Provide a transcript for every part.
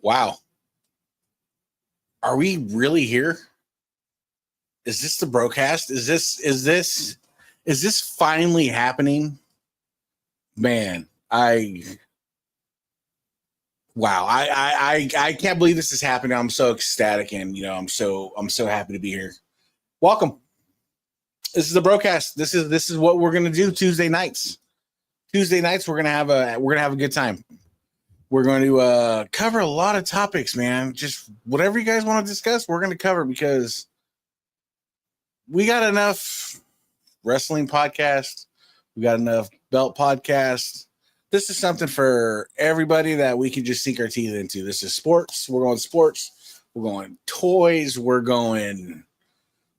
Wow. Are we really here? Is this the broadcast? Is this finally happening? Man, wow. I can't believe this is happening. I'm so ecstatic, and I'm so happy to be here. Welcome. This is the broadcast. This is what we're gonna do Tuesday nights. Tuesday nights we're gonna have a good time. We're going to cover a lot of topics, man. Just whatever you guys want to discuss, we're going to cover, because we got enough wrestling podcasts. We got enough belt podcasts. This is something for everybody that we can just sink our teeth into. This is sports. We're going sports. We're going toys. We're going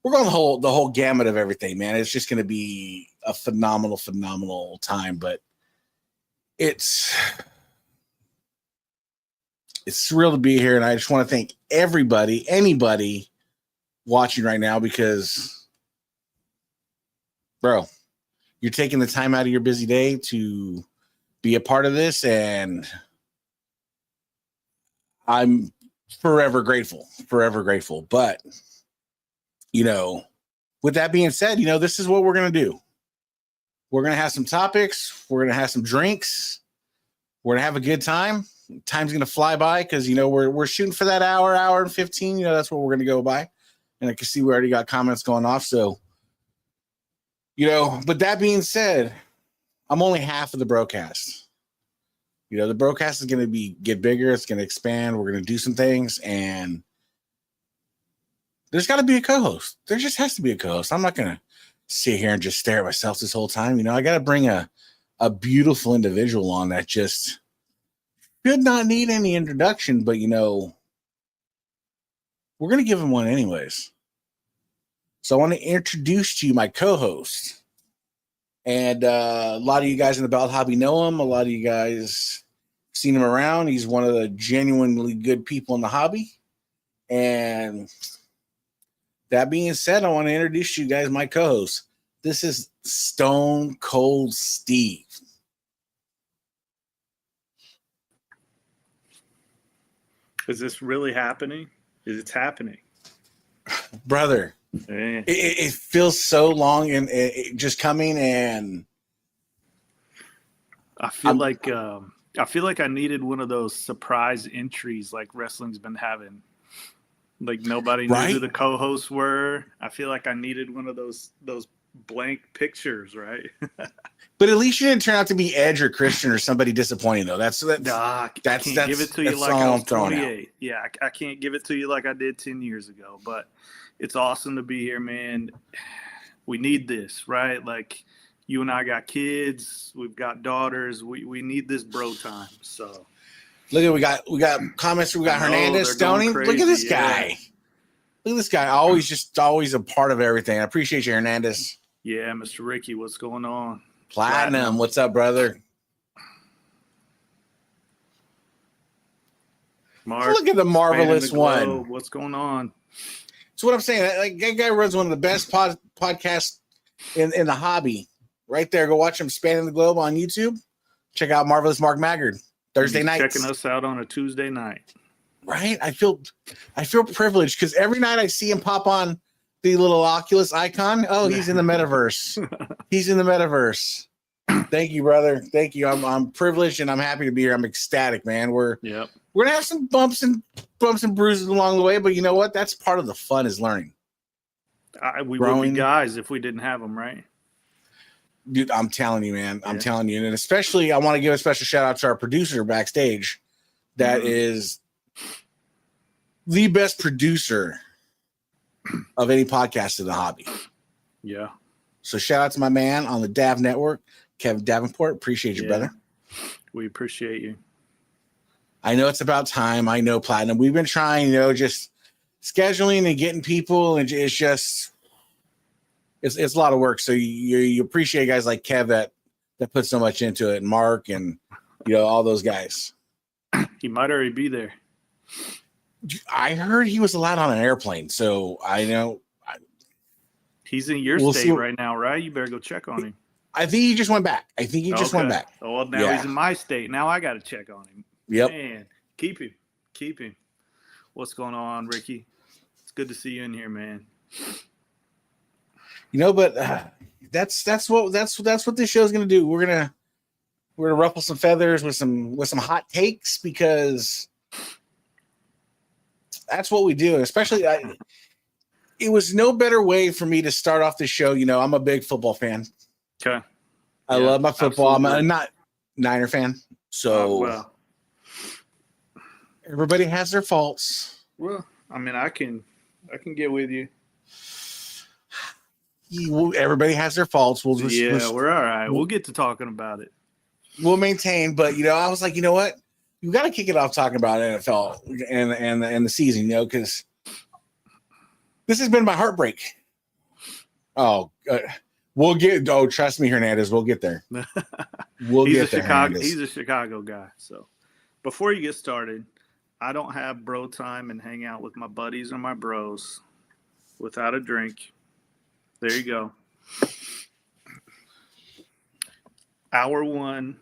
the whole gamut of everything, man. It's just going to be a phenomenal time. But it's surreal to be here, and I just want to thank anybody watching right now, because, bro, you're taking the time out of your busy day to be a part of this, and I'm forever grateful. But, with that being said, this is what we're going to do. We're going to have some topics. We're going to have some drinks. We're going to have a good time. Time's gonna fly by, because we're shooting for that hour and 15. That's what we're gonna go by. And I can see we already got comments going off. So, but that being said, I'm only half of the broadcast. The broadcast is gonna get bigger. It's gonna expand. We're gonna do some things, and there's got to be a co-host. There just has to be a co-host. I'm not gonna sit here and just stare at myself this whole time. I got to bring a beautiful individual on that just should not need any introduction, but we're going to give him one anyways. So I want to introduce to you my co-host. And a lot of you guys in the belt hobby know him. A lot of you guys seen him around. He's one of the genuinely good people in the hobby. And that being said, I want to introduce you guys my co-host. This is Stone Cold Steve. Is this really happening? It's happening. Brother, it feels so long, and it just coming, and I feel like I needed one of those surprise entries like wrestling's been having. Like nobody knew who the co-hosts were. I feel like I needed one of those blank pictures, right? But at least you didn't turn out to be Edge or Christian or somebody disappointing, though. That's give it to you like I was 28. Yeah, I can't give it to you like I did 10 years ago. But it's awesome to be here, man. We need this, right? Like you and I got kids, we've got daughters. We need this bro time. So look at we got comments. We got Hernandez, Stoney. Look at this guy. Look at this guy. Always a part of everything. I appreciate you, Hernandez. Yeah, Mr. Ricky, what's going on? Platinum, what's up, brother? Mark, look at the marvelous one. What's going on? So what I'm saying, that guy runs one of the best podcasts in the hobby. Right there, go watch him spanning the globe on YouTube. Check out Marvelous Mark Maggard Thursday nights. Checking us out on a Tuesday night. Right, I feel privileged, because every night I see him pop on the little Oculus icon. Oh, he's in the metaverse. He's in the metaverse. Thank you, brother. Thank you. I'm privileged, and I'm happy to be here. I'm ecstatic, man. We're gonna have some bumps and bruises along the way, but you know what? That's part of the fun, is learning. We would be guys if we didn't have them, right? Dude, I'm telling you, man. I'm telling you, and especially I want to give a special shout out to our producer backstage. That is the best producer of any podcast in the hobby. Yeah. So shout out to my man on the Dav Network, Kevin Davenport. Appreciate you, brother. We appreciate you. I know it's about time. I know, Platinum. We've been trying, just scheduling and getting people, and it's just it's a lot of work. So you appreciate guys like Kev that put so much into it, and Mark, and all those guys. He might already be there. I heard he was allowed on an airplane, so I know He's in your state right now, right? You better go check on him. I think he just went back. Went back. Oh, well, now he's in my state. Now I got to check on him. Yep. Man, keep him. What's going on, Ricky? It's good to see you in here, man. But that's what this show is going to do. We're gonna ruffle some feathers with some hot takes, because that's what we do. Especially, it was no better way for me to start off the show. I'm a big football fan. Okay. I love my football. Absolutely. I'm not Niner fan, so everybody has their faults. Well, I mean, I can get with you. Everybody has their faults. We're all right. We'll get to talking about it. We'll maintain, but I was like, you know what? You got to kick it off talking about NFL and the season, because this has been my heartbreak. Trust me, Hernandez, we'll get there. He's a Chicago guy. So before you get started, I don't have bro time and hang out with my buddies or my bros without a drink. There you go. Hour one.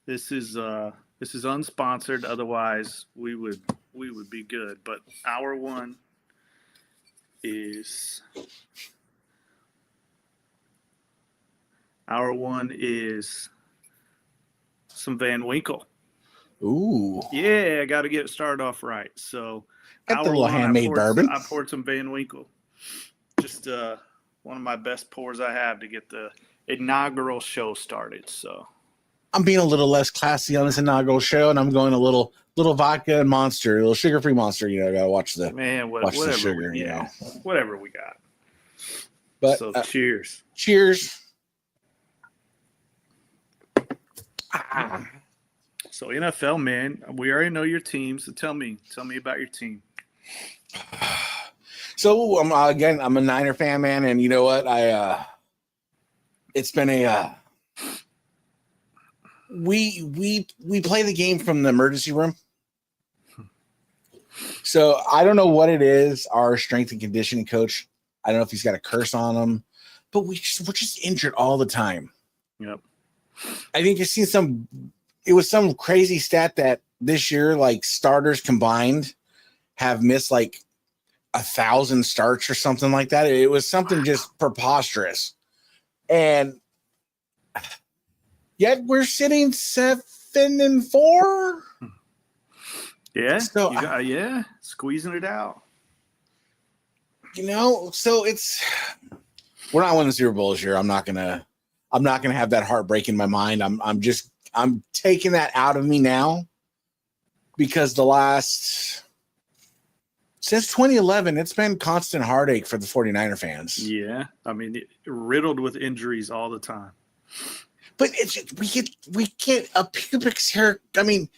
This is unsponsored. Otherwise, we would be good. But hour one is some Van Winkle. Ooh. Yeah, I got to get it started off right. So, got the little handmade bourbon. I poured some Van Winkle. Just one of my best pours I have to get the inaugural show started. So, I'm being a little less classy on this inaugural show, and I'm going a little vodka and Monster, a little sugar-free Monster. I gotta watch the whatever the sugar. Whatever we got. But so cheers. Cheers. So NFL, man, we already know your team. So tell me about your team. So I'm a Niner fan, man, and you know what? It's been we play the game from the emergency room. So I don't know what it is. Our strength and conditioning coach, I don't know if he's got a curse on him, but we're just injured all the time. Yep. I think you've seen it was some crazy stat that this year, like, starters combined have missed like 1,000 starts or something like that. It was something just preposterous. And yet we're sitting 7-4. Yeah. So squeezing it out. So we're not winning the Super Bowl this year. I'm not gonna have that heartbreak in my mind. I'm taking that out of me now, because since 2011, it's been constant heartache for the 49er fans. Yeah. I mean, riddled with injuries all the time. But we get a pubic hair. I mean,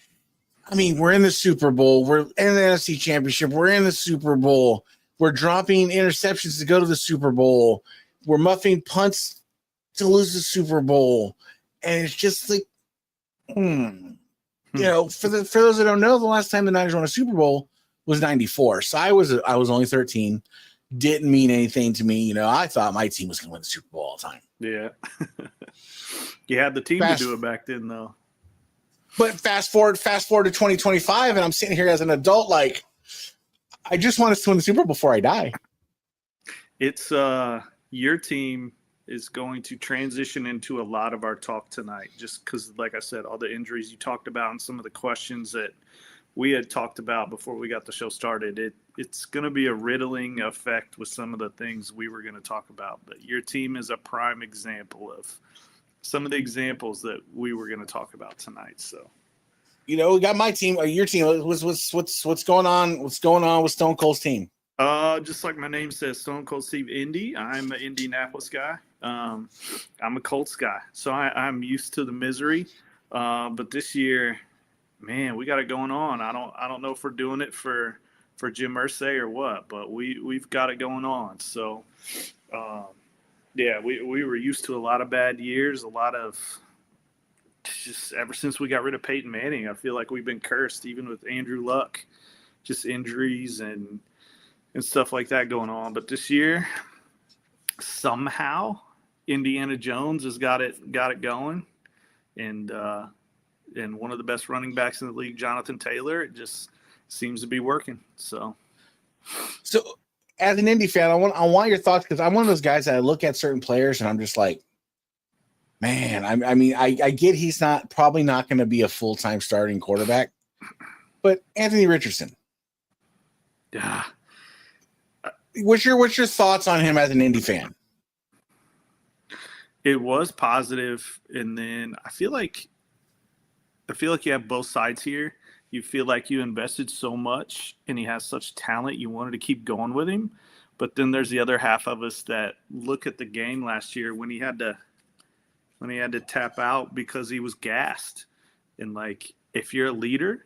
we're in the Super Bowl. We're in the NFC Championship. We're in the Super Bowl. We're dropping interceptions to go to the Super Bowl. We're muffing punts to lose the Super Bowl. And it's just like, for those that don't know, the last time the Niners won a Super Bowl was 94. So I was only 13. Didn't mean anything to me. I thought my team was going to win the Super Bowl all the time. Yeah. You had the team to do it back then, though. But fast forward to 2025, and I'm sitting here as an adult, like, I just want us to win the Super Bowl before I die. It's your team is going to transition into a lot of our talk tonight, just because, like I said, all the injuries you talked about and some of the questions that we had talked about before we got the show started. It's going to be a riddling effect with some of the things we were going to talk about. But your team is a prime example of some of the examples that we were going to talk about tonight. So, we got my team, your team. What's going on? What's going on with Stone Cold's team? Just like my name says, Stone Cold Steve Indy. I'm an Indianapolis guy. I'm a Colts guy, so I'm used to the misery. But this year, man, we got it going on. I don't know if we're doing it for Jim Irsay or what, but we've got it going on. So, we were used to a lot of bad years, a lot of just ever since we got rid of Peyton Manning. I feel like we've been cursed, even with Andrew Luck, just injuries and stuff like that going on. But this year, somehow Indiana Jones has got it going, and one of the best running backs in the league, Jonathan Taylor, it just seems to be working. So as an Indy fan, I want your thoughts, because I'm one of those guys that I look at certain players and I'm just like, man, I mean, I get he's probably not going to be a full-time starting quarterback, but Anthony Richardson. Yeah. What's your thoughts on him as an Indy fan? It was positive, and then I feel like you have both sides here. You feel like you invested so much and he has such talent, you wanted to keep going with him. But then there's the other half of us that look at the game last year when he had to tap out because he was gassed. And like, if you're a leader,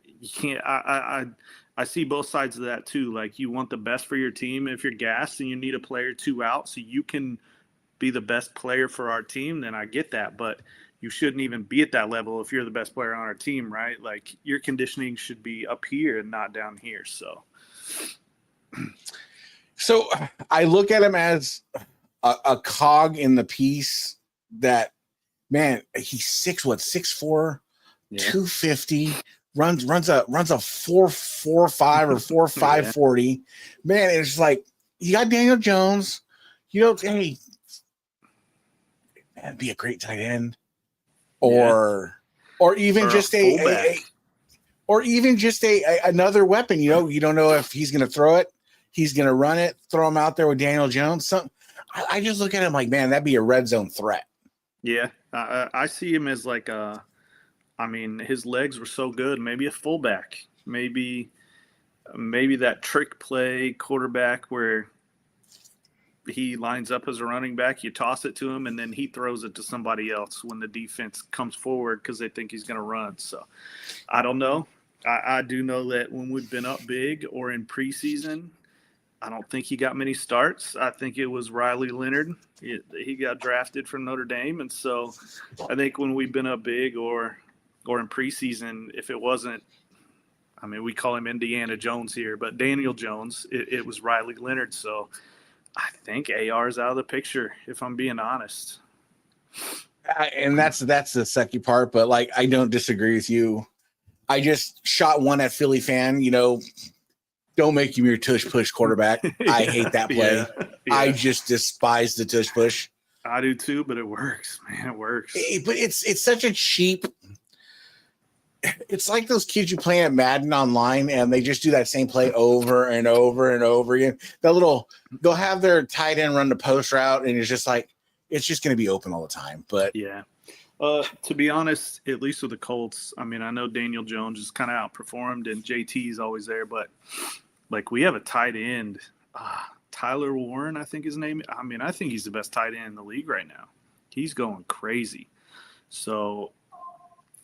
you can't. I see both sides of that too. Like, you want the best for your team. If you're gassed and you need a player or two out so you can be the best player for our team, then I get that. But you shouldn't even be at that level if you're the best player on our team, right? Like, your conditioning should be up here and not down here. So I look at him as a cog in the piece that, man, he's 6'4", 250, runs a 4.45 or 4.5 40. Man, it's like, you got Daniel Jones. Hey, man, be a great tight end, or even just another weapon. You don't know if he's going to throw it, he's going to run it. Throw him out there with Daniel Jones. I just look at him like, man, that'd be a red zone threat. Yeah, I see him as like his legs were so good. Maybe a fullback. Maybe that trick play quarterback where he lines up as a running back, you toss it to him, and then he throws it to somebody else when the defense comes forward because they think he's going to run. So I don't know. I do know that when we've been up big or in preseason, I don't think he got many starts. I think it was Riley Leonard. He got drafted from Notre Dame. And so I think when we've been up big or in preseason, if it wasn't, we call him Indiana Jones here, but Daniel Jones, it was Riley Leonard. So I think AR is out of the picture, if I'm being honest. And that's the sucky part, but like, I don't disagree with you. I just shot one at Philly fan, don't make him your tush push quarterback. Yeah. I hate that play. Yeah. I just despise the tush push. I do too, but it works, man. It works. But it's such a cheap. It's like those kids you play at Madden online, and they just do that same play over and over and over again. They'll have their tight end run the post route, and it's just like, it's just going to be open all the time. But yeah. To be honest, at least with the Colts, I know Daniel Jones is kind of outperformed and JT is always there, but like, we have a tight end, Tyler Warren, I think his name. I think he's the best tight end in the league right now. He's going crazy. So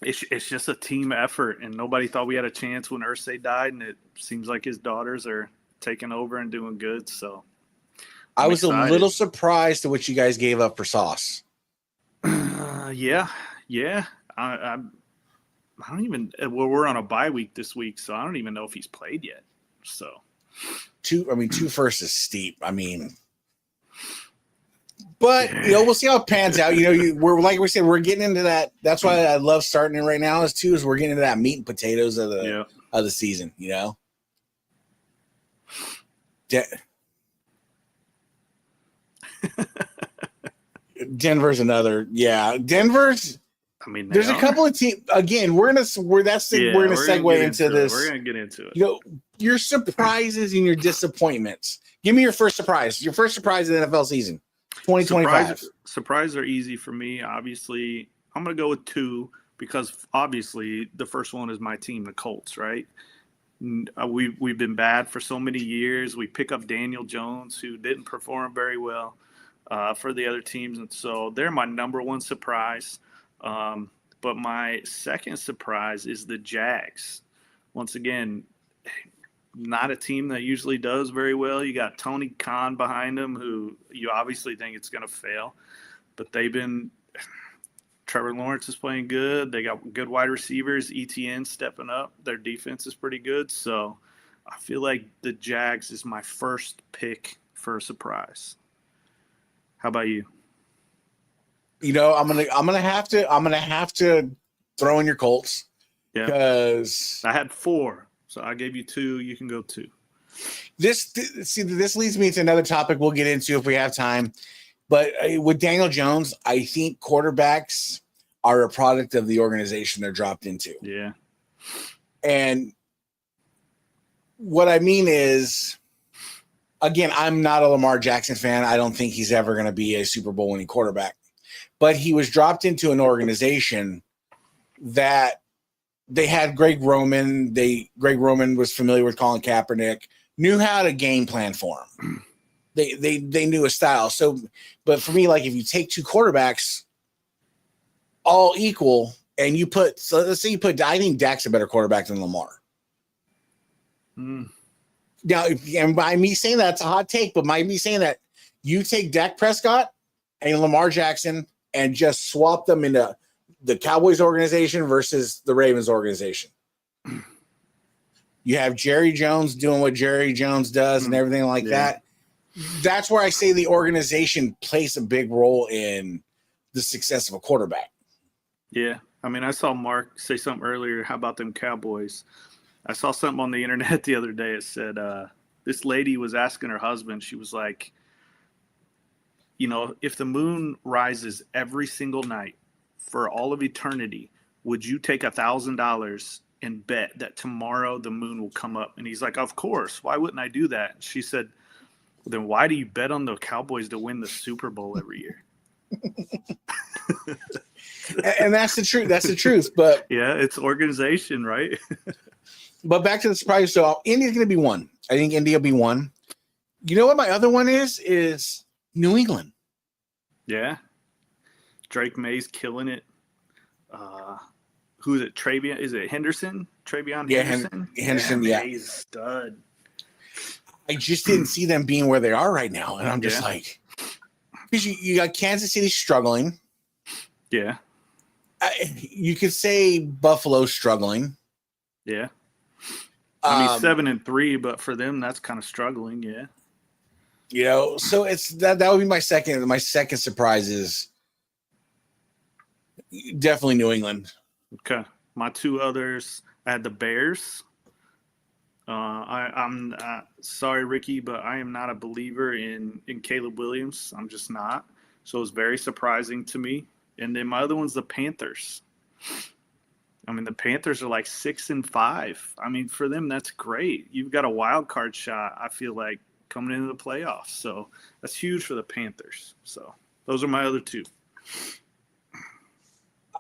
it's just a team effort, and nobody thought we had a chance when Irsay died, and it seems like his daughters are taking over and doing good. So I was excited. A little surprised at what you guys gave up for Sauce. Yeah. I don't even. Well, we're on a bye week this week, so I don't even know if he's played yet. So, 2 firsts is steep. But we'll see how it pans out. We're like we said, we're getting into that. That's why I love starting it right now. Is we're getting into that meat and potatoes of the season. Denver's another. Yeah, Denver's. There's a couple of teams. Again, we're gonna segue into this. We're gonna get into it. Your surprises and your disappointments. Give me your first surprise. Your first surprise of the NFL season, 2025. Surprises are easy for me. Obviously, I'm gonna go with 2 because obviously the first one is my team, the Colts. Right? We've been bad for so many years. We pick up Daniel Jones, who didn't perform very well for the other teams, and so they're my number one surprise. But my second surprise is the Jags. Once again, not a team that usually does very well. You got Tony Khan behind them, who you obviously think it's going to fail, but Trevor Lawrence is playing good. They got good wide receivers, ETN stepping up. Their defense is pretty good. So I feel like the Jags is my first pick for a surprise. How about you? You know, I'm gonna have to throw in your Colts. Yeah, because I had 4, so I gave you 2. You can go 2. This leads me to another topic we'll get into if we have time. But with Daniel Jones, I think quarterbacks are a product of the organization they're dropped into. Yeah. And what I mean is, again, I'm not a Lamar Jackson fan. I don't think he's ever going to be a Super Bowl winning quarterback. But he was dropped into an organization that they had Greg Roman. Greg Roman was familiar with Colin Kaepernick, knew how to game plan for him. They knew a style. So, but for me, like if you take 2 quarterbacks all equal and you put, so let's say you put, I think Dak's a better quarterback than Lamar. Now, and by me saying that, it's a hot take, but by me saying that, you take Dak Prescott and Lamar Jackson and just swap them into the Cowboys organization versus the Ravens organization. You have Jerry Jones doing what Jerry Jones does and everything like that. That's where I say the organization plays a big role in the success of a quarterback. Yeah. I mean, I saw Mark say something earlier. How about them Cowboys? I saw something on the internet the other day. It said this lady was asking her husband, she was like, you know, if the moon rises every single night for all of eternity, would you take $1,000 and bet that tomorrow the moon will come up? And he's like, of course. Why wouldn't I do that? She said, well, then why do you bet on the Cowboys to win the Super Bowl every year? And that's the truth. That's the truth. But yeah, it's organization, right? But back to the surprise. So Indy's going to be 1. I think Indy will be 1. You know what my other one is New England. Yeah. Drake May's killing it. Who is it? Travion? Is it Henderson? Travion Henderson? Henderson, yeah. May's stud. I just didn't see them being where they are right now. And I'm just like, because you got Kansas City struggling. Yeah. You could say Buffalo struggling. Yeah. I mean, 7-3, but for them, that's kind of struggling. Yeah. You know, so it's that would be my second. My second surprise is definitely New England. Okay. My 2 others, I had the Bears. I'm sorry, Ricky, but I am not a believer in Caleb Williams. I'm just not. So it was very surprising to me. And then my other one's the Panthers. I mean, the Panthers are like 6-5. I mean, for them, that's great. You've got a wild card shot, I feel like, coming into the playoffs. So that's huge for the Panthers. So those are my other 2.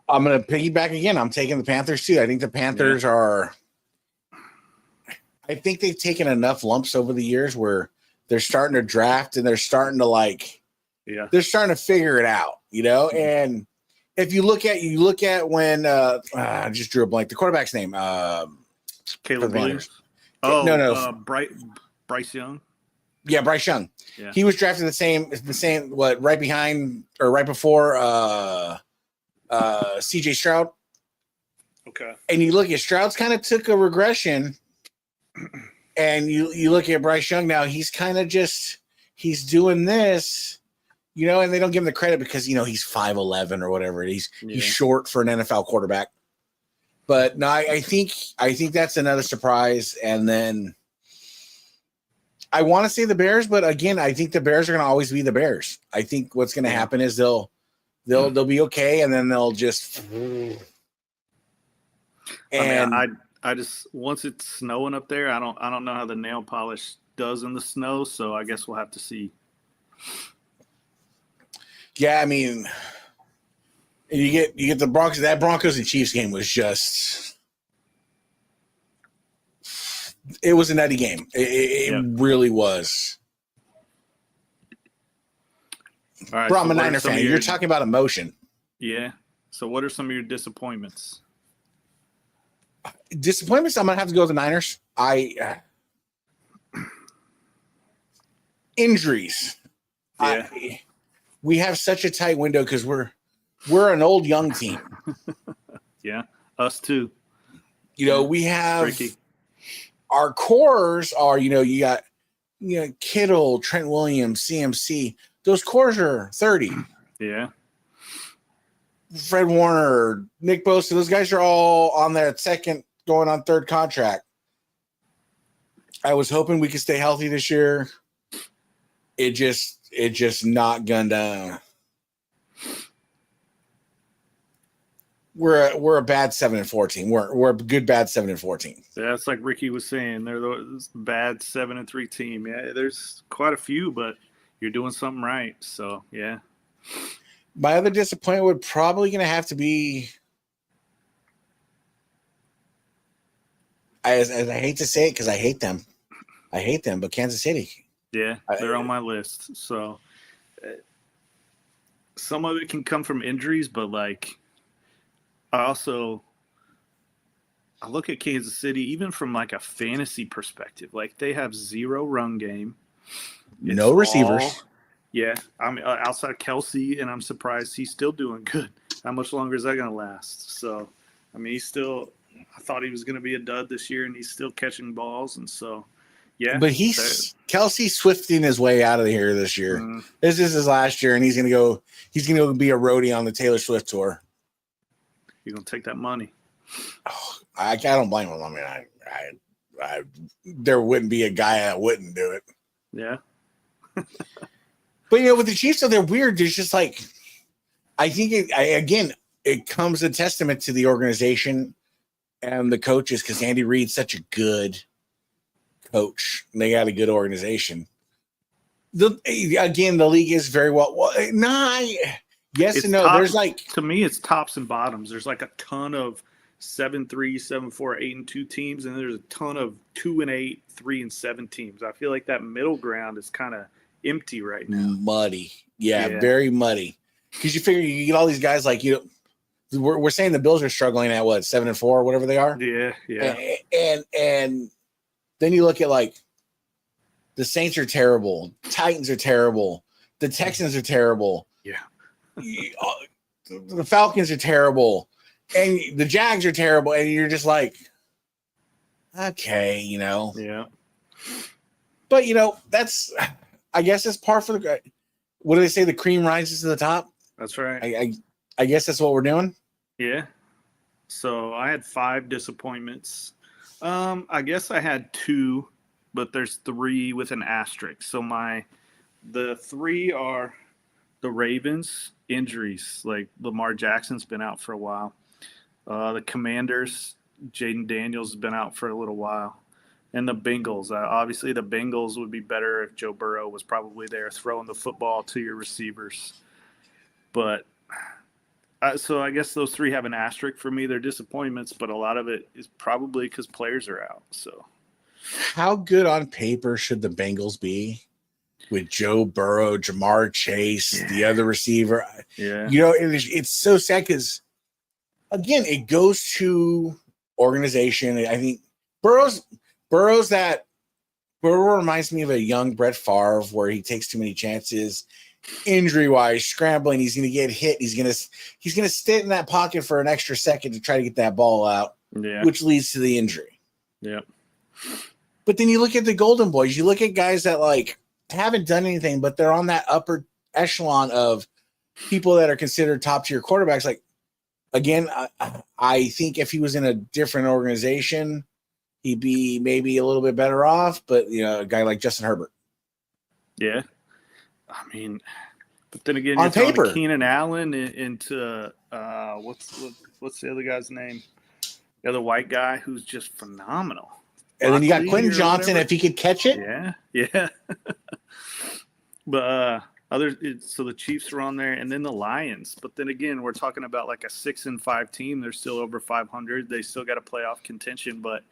I'm going to piggyback again. I'm taking the Panthers too. I think the Panthers are – I think they've taken enough lumps over the years where they're starting to draft and they're starting to they're starting to figure it out, you know? And if you look at when I just drew a blank, the quarterback's name. Caleb Williams. Bryce Young. Yeah, Bryce Young. Yeah. He was drafted the same right behind or right before CJ Stroud. Okay. And you look at Stroud's kind of took a regression, and you look at Bryce Young now, he's kind of just he's doing this, you know, and they don't give him the credit because, you know, he's 5'11" or whatever. He's short for an NFL quarterback. But no, I think that's another surprise. And then I want to say the Bears, but again, I think the Bears are going to always be the Bears. I think what's going to happen is they'll be okay, and then they'll just. And I just once it's snowing up there, I don't know how the nail polish does in the snow, so I guess we'll have to see. Yeah, I mean, you get the Broncos. That Broncos and Chiefs game was just. It was a nutty game. It really was. All right, Bro, I'm a Niner fan. You're talking about emotion. Yeah. So what are some of your disappointments? Disappointments? I'm going to have to go with the Niners. Injuries. Yeah. We have such a tight window because we're an old young team. Yeah, us too. You know, we have our cores are, you know, you got Kittle, Trent Williams, CMC. Those cores are 30. Yeah. Fred Warner, Nick Bosa, those guys are all on their second, going on third contract. I was hoping we could stay healthy this year. It just not gonna. We're a bad 7-14. We're a good bad 7-14. Yeah, it's like Ricky was saying. They're the bad 7-3 team. Yeah, there's quite a few, but you're doing something right. So yeah. My other disappointment would probably going to have to be, as I hate to say it because I hate them, but Kansas City. Yeah, they're on my list. So some of it can come from injuries, but like I look at Kansas City even from like a fantasy perspective. Like they have zero run game, no receivers. Yeah, I'm outside of Kelsey, and I'm surprised he's still doing good. How much longer is that going to last? So, I mean, I thought he was going to be a dud this year, and he's still catching balls, and so, yeah. But Kelsey swifting his way out of here this year. This is his last year, and he's going to go be a roadie on the Taylor Swift tour. You're going to take that money. Oh, I don't blame him. I mean, I there wouldn't be a guy that wouldn't do it. Yeah. But with the Chiefs, they're weird. There's just like, I think it comes a testament to the organization and the coaches because Andy Reid's such a good coach. And they got a good organization. The league is very well. Yes and no. There's like, to me, it's tops and bottoms. There's like a ton of 7-3, 7-4, 8-2 teams, and there's a ton of 2-8, 3-7 teams. I feel like that middle ground is kind of empty right now. Muddy. Yeah, very muddy. Because you figure you get all these guys like we're saying the Bills are struggling at what 7-4, whatever they are. Yeah. And then you look at like the Saints are terrible, Titans are terrible, the Texans are terrible. Yeah. The Falcons are terrible, and the Jags are terrible, and you're just like, okay, Yeah. But that's. I guess it's par for the. What do they say? The cream rises to the top. That's right. I guess that's what we're doing. Yeah. So I had 5 disappointments. I guess I had 2, but there's 3 with an asterisk. So the 3 are the Ravens injuries. Like Lamar Jackson's been out for a while. The Commanders, Jaden Daniels has been out for a little while. And the Bengals. Obviously, the Bengals would be better if Joe Burrow was probably there throwing the football to your receivers. But so I guess those 3 have an asterisk for me. They're disappointments, but a lot of it is probably because players are out. So, how good on paper should the Bengals be with Joe Burrow, Jamar Chase, the other receiver? Yeah. It's so sad because, again, it goes to organization. I think Burrow reminds me of a young Brett Favre where he takes too many chances, injury wise, scrambling. He's going to get hit. He's going to sit in that pocket for an extra second to try to get that ball out, which leads to the injury. Yeah. But then you look at the Golden Boys. You look at guys that like haven't done anything, but they're on that upper echelon of people that are considered top tier quarterbacks. Like, again, I think if he was in a different organization, he'd be maybe a little bit better off, but a guy like Justin Herbert. Yeah. I mean, but then again, on paper, Keenan Allen into what's the other guy's name? The other white guy who's just phenomenal. And then you got Quentin Johnson if he could catch it. Yeah. But so the Chiefs are on there, and then the Lions. But then again, we're talking about like a 6-5 team. They're still over 500. They still got a playoff contention, but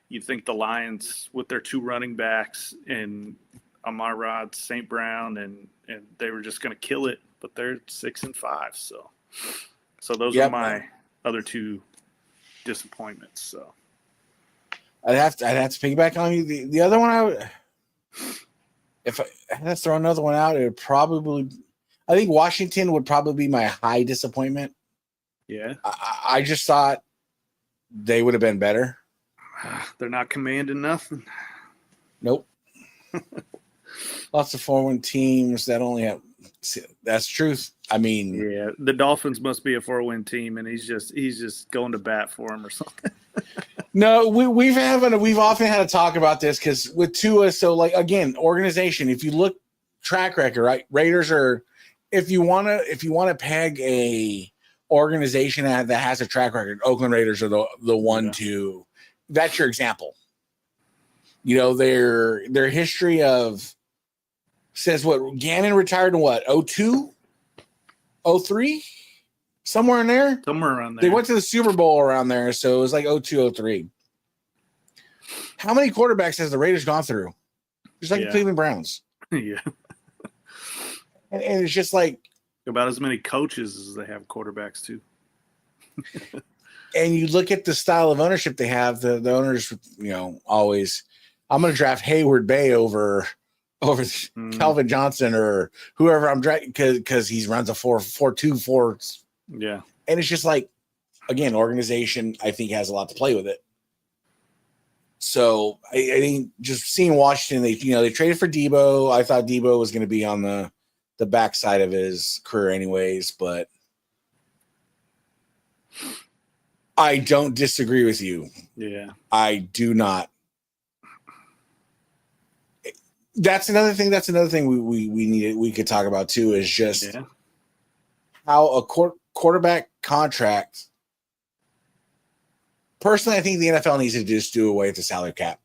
you think the Lions with their 2 running backs and Amon-Ra St. Brown and they were just going to kill it, but they're 6-5. So those are my other 2 disappointments. So I'd have to piggyback on you. The other one if I had to throw another one out, it would probably, I think Washington would probably be my high disappointment. Yeah. I just thought they would have been better. They're not commanding nothing. Nope. lots of 4-win teams that only have. That's truth. I mean, yeah, the Dolphins must be a 4-win team, and he's just going to bat for him or something. No, we've often had to talk about this because with Tua, so like again, organization. If you look track record, right? Raiders are. If you want to peg a organization that has a track record, Oakland Raiders are the one to. That's your example. You know, their history of says what Gannon retired in what 02, 03? Somewhere in there. Somewhere around there. They went to the Super Bowl around there, so it was like 02, 03. How many quarterbacks has the Raiders gone through? Just like the Cleveland Browns. Yeah. And it's just like about as many coaches as they have quarterbacks too. And you look at the style of ownership they have, the owners, you know, always, I'm going to draft Hayward Bay over Calvin Johnson or whoever I'm drafting because he runs a 4-2-4. Yeah. And it's just like, again, organization, I think, has a lot to play with it. So I think just seeing Washington, they traded for Debo. I thought Debo was going to be on the backside of his career anyways, but I don't disagree with you. Yeah. I do not. That's another thing we could talk about too, is just how a quarterback contract. Personally, I think the NFL needs to just do away with the salary cap.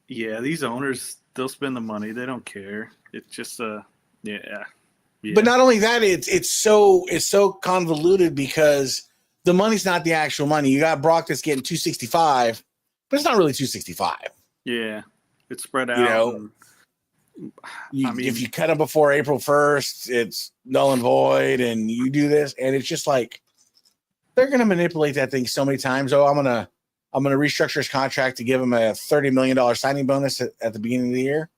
Yeah, these owners, they'll spend the money. They don't care. It's just yeah. But not only that, it's so convoluted because the money's not the actual money. You got Brock that's getting $265, but it's not really $265. Yeah, it's spread out. You know, if you cut him before April 1st, it's null and void, and you do this, and it's just like they're going to manipulate that thing so many times. Oh, I'm gonna restructure his contract to give him a $30 million signing bonus at the beginning of the year.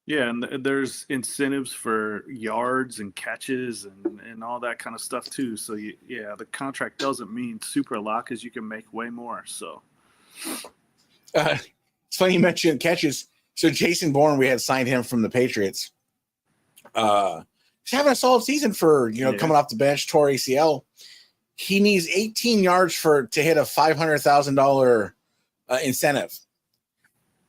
Yeah, and there's incentives for yards and catches and all that kind of stuff too. So the contract doesn't mean super a lot because you can make way more. So it's funny you mentioned catches. So Jason Bourne, we had signed him from the Patriots. He's having a solid season for coming off the bench, tore ACL. He needs 18 yards to hit a $500,000 incentive.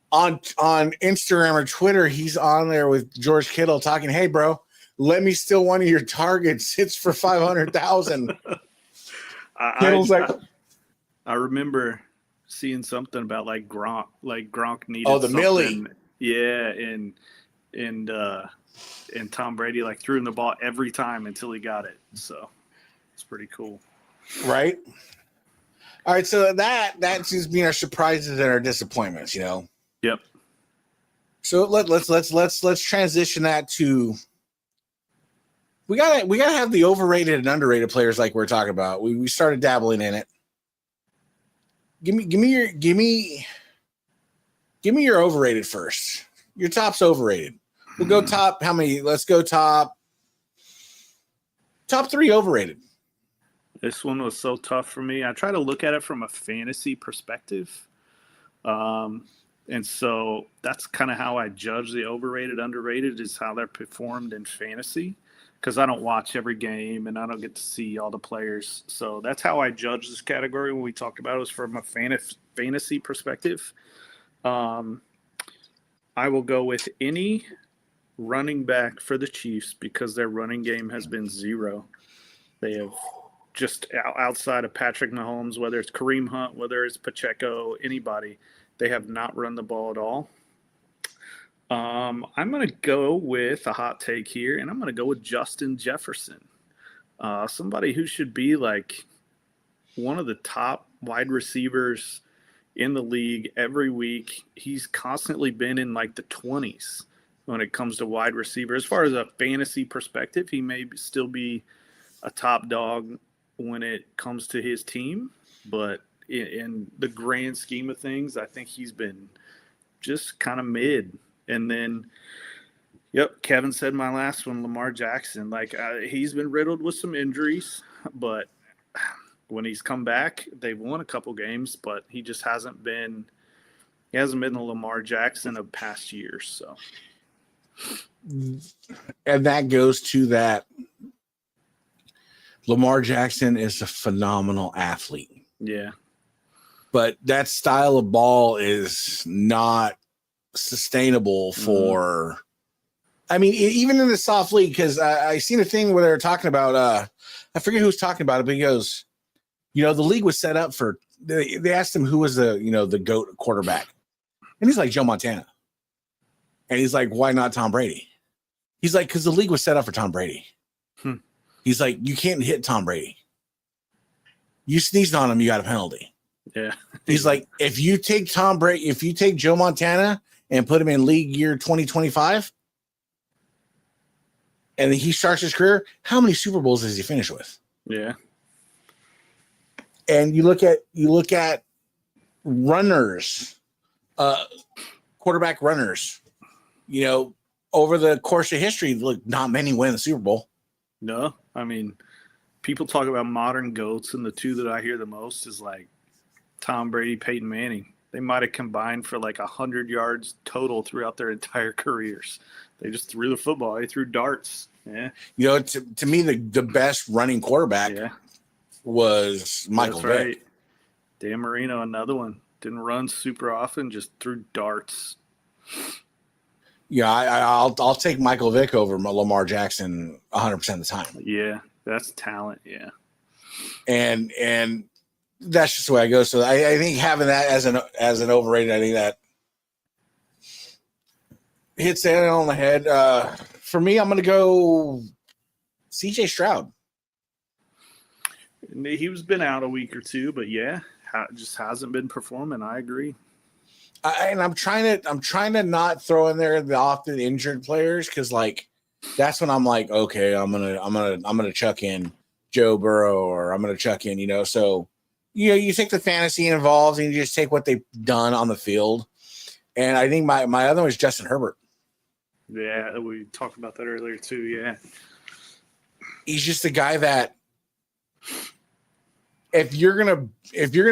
On Instagram or Twitter, he's on there with George Kittle talking, "Hey, bro, let me steal one of your targets. It's for $500,000." Kittle's I remember seeing something about like Gronk needed. Oh, the Millie. Yeah, and Tom Brady like threw him the ball every time until he got it. So it's pretty cool, right? All right, so that's just being our surprises and our disappointments, you know. Yep. So let's transition that to we gotta have the overrated and underrated players like we're talking about. We started dabbling in it. Give me your overrated first. Your top's overrated. We'll go top. How many? Let's go top 3 overrated. This one was so tough for me. I try to look at it from a fantasy perspective. And so that's kind of how I judge the overrated, underrated is how they're performed in fantasy, because I don't watch every game and I don't get to see all the players. So that's how I judge this category when we talked about it, was from a fantasy perspective. I will go with any running back for the Chiefs because their running game has been zero. They have just outside of Patrick Mahomes, whether it's Kareem Hunt, whether it's Pacheco, anybody, they have not run the ball at all. I'm going to go with a hot take here, and I'm going to go with Justin Jefferson, somebody who should be like one of the top wide receivers in the league every week. He's constantly been in like the 20s when it comes to wide receiver. As far as a fantasy perspective, he may still be a top dog when it comes to his team, but in the grand scheme of things, I think he's been just kind of mid. And then, Kevin said my last one, Lamar Jackson. Like he's been riddled with some injuries, but when he's come back, they've won a couple games, but he just hasn't been He hasn't been the Lamar Jackson of past years, so. And that goes to that Lamar Jackson is a phenomenal athlete. Yeah. But that style of ball is not sustainable for I mean, even in the soft league, because I seen a thing where they were talking about I forget who was talking about it, but he goes, the league was set up for they asked him who was the GOAT quarterback. And he's like Joe Montana. And he's like, why not Tom Brady? He's like, because the league was set up for Tom Brady. He's like, you can't hit Tom Brady. You sneezed on him, you got a penalty. Yeah. He's like, if you take Tom Brady, if you take Joe Montana and put him in league year 2025, and he starts his career, how many Super Bowls does he finish with? Yeah. And you look at runners, quarterback runners, over the course of history, look, not many win the Super Bowl. No, I mean, people talk about modern GOATs, and the two that I hear the most is like Tom Brady, Peyton Manning. They might have combined for like 100 yards total throughout their entire careers. They just threw the football. They threw darts. Yeah. To me, the best running quarterback was Michael Vick. Right. Dan Marino, another one. Didn't run super often, just threw darts. Yeah, I'll take Michael Vick over Lamar Jackson 100% of the time. Yeah, that's talent. Yeah, and that's just the way I go. So I think having that as an overrated, I think that hits it on the head. For me, I'm going to go C.J. Stroud. He's been out a week or two, but yeah, just hasn't been performing. I agree. I'm trying to not throw in there the often injured players, because like that's when I'm like, okay, I'm gonna chuck in Joe Burrow, or I'm gonna chuck in, so you take the fantasy involved and you just take what they've done on the field. And I think my other one is Justin Herbert. Yeah, we talked about that earlier too. Yeah, he's just a guy that if you're gonna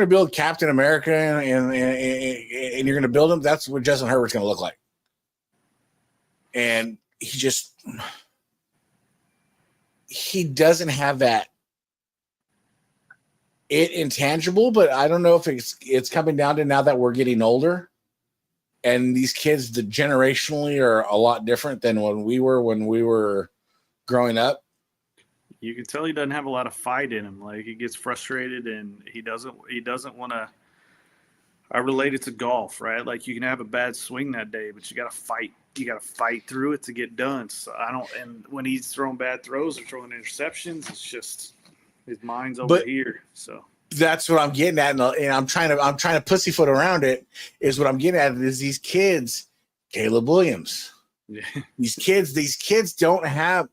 build Captain America and you're gonna build him, that's what Justin Herbert's gonna look like. And he doesn't have that intangible, but I don't know if it's coming down to now that we're getting older, and these kids generationally are a lot different than when we were growing up. You can tell he doesn't have a lot of fight in him. Like, he gets frustrated and he doesn't want to. I relate it to golf, right? Like, you can have a bad swing that day, but you got to fight. You got to fight through it to get done. So and when he's throwing bad throws or throwing interceptions, it's just his mind's over here. So that's what I'm getting at, and I'm trying to pussyfoot around it. Is what I'm getting at is these kids, Caleb Williams. Yeah. These kids don't have.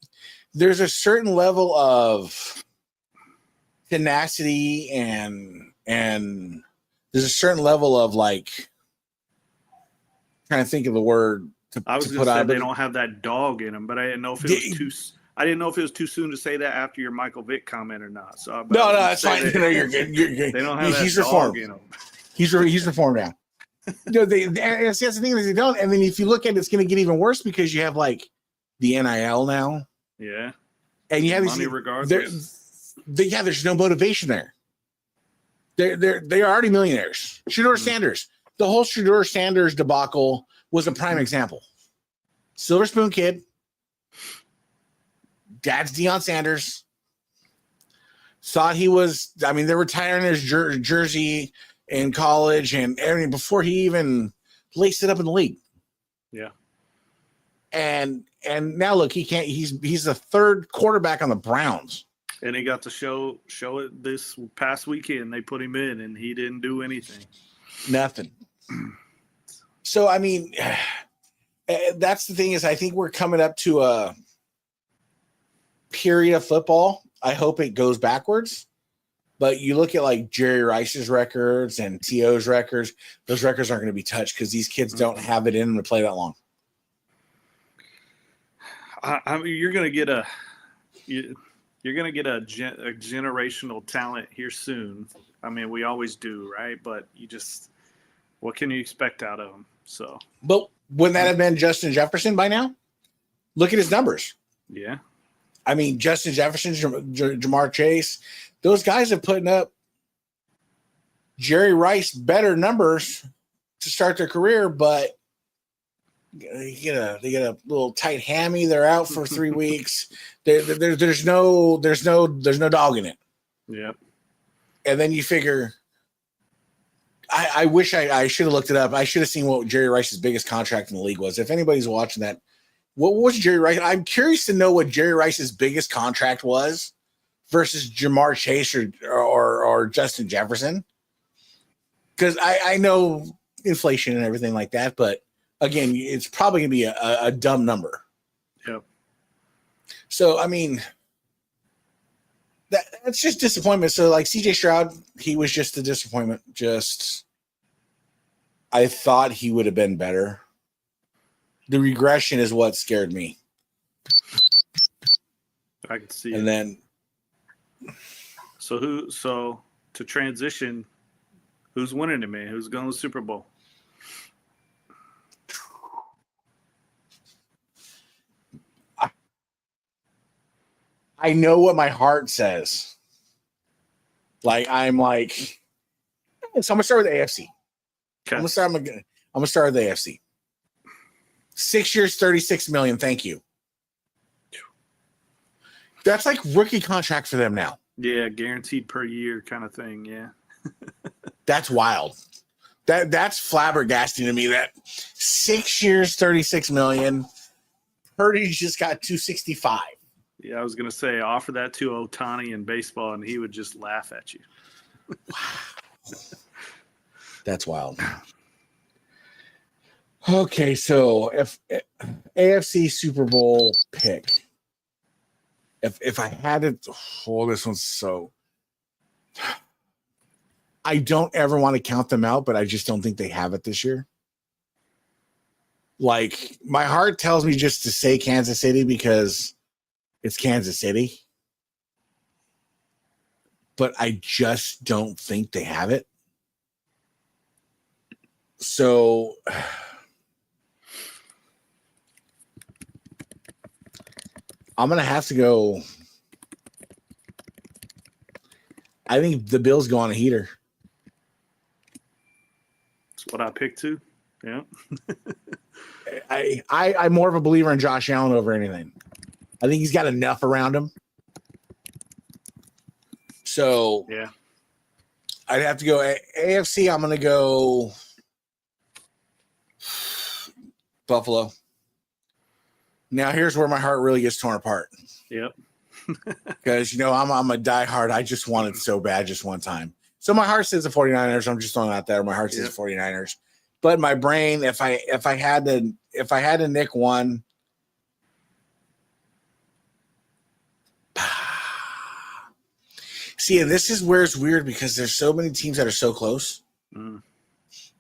There's a certain level of tenacity and there's a certain level of like, trying to think of the word I was going to say they don't have that dog in them, but I didn't know if it was I didn't know if it was too soon to say that after your Michael Vick comment or not. So no, it's fine. No, you're good. They don't have that reformed. Dog in them. He's reformed now. That's the thing that they don't. And then if you look at it, it's going to get even worse because you have like the NIL now. Yeah. And you have money regardless. There's no motivation there. They are already millionaires. Shedeur Sanders. The whole Shedeur Sanders debacle was a prime example. Silver spoon kid. Dad's Deion Sanders. Thought he was, they're retiring his jersey in college and everything before he even laced it up in the league. Yeah. And now look, he can't. He's the third quarterback on the Browns. And he got to show it this past weekend. They put him in, and he didn't do anything. Nothing. So that's the thing is, I think we're coming up to a period of football. I hope it goes backwards. But you look at like Jerry Rice's records and T.O.'s records; those records aren't going to be touched because these kids don't have it in them to play that long. You're going to get a generational talent here soon. We always do, right? But what can you expect out of him? So, but wouldn't that have been Justin Jefferson by now? Look at his numbers. Yeah. I mean, Justin Jefferson, Jamar Chase, those guys are putting up Jerry Rice better numbers to start their career, but they get a little tight hammy. They're out for 3 weeks. There's no dog in it. Yep. And then you figure, I wish I should have looked it up. I should have seen what Jerry Rice's biggest contract in the league was. If anybody's watching that, what was Jerry Rice? I'm curious to know what Jerry Rice's biggest contract was versus Jamar Chase or Justin Jefferson. Because I know inflation and everything like that, but again, it's probably going to be a dumb number. Yep. So, I mean, that's just disappointment. So, like CJ Stroud, he was just a disappointment. I thought he would have been better. The regression is what scared me. I can see and it. Then, so to transition, who's winning it, man? Who's going to the Super Bowl? I know what my heart says. So I'm gonna start with the AFC. Okay. I'm gonna start with the AFC. 6 years, $36 million. Thank you. That's like rookie contract for them now. Yeah, guaranteed per year kind of thing. Yeah. That's wild. That's flabbergasting to me. That 6 years, $36 million. Purdy just got 265. Yeah, I was gonna say offer that to Ohtani in baseball, and he would just laugh at you. Wow. That's wild. Okay, so if AFC Super Bowl pick, if I had it, this one's so. I don't ever want to count them out, but I just don't think they have it this year. Like, my heart tells me just to say Kansas City because it's Kansas City. But I just don't think they have it. So I'm going to have to go. I think the Bills go on a heater. That's what I picked too. Yeah. I'm more of a believer in Josh Allen over anything. I think he's got enough around him. So yeah, I'd have to go AFC. I'm going to go Buffalo. Now here's where my heart really gets torn apart. Yep. Because, I'm a diehard. I just want it so bad just one time. So my heart says the 49ers. I'm just throwing it out there. My heart says the 49ers. But my brain, if I had to nick one, see, this is where it's weird because there's so many teams that are so close.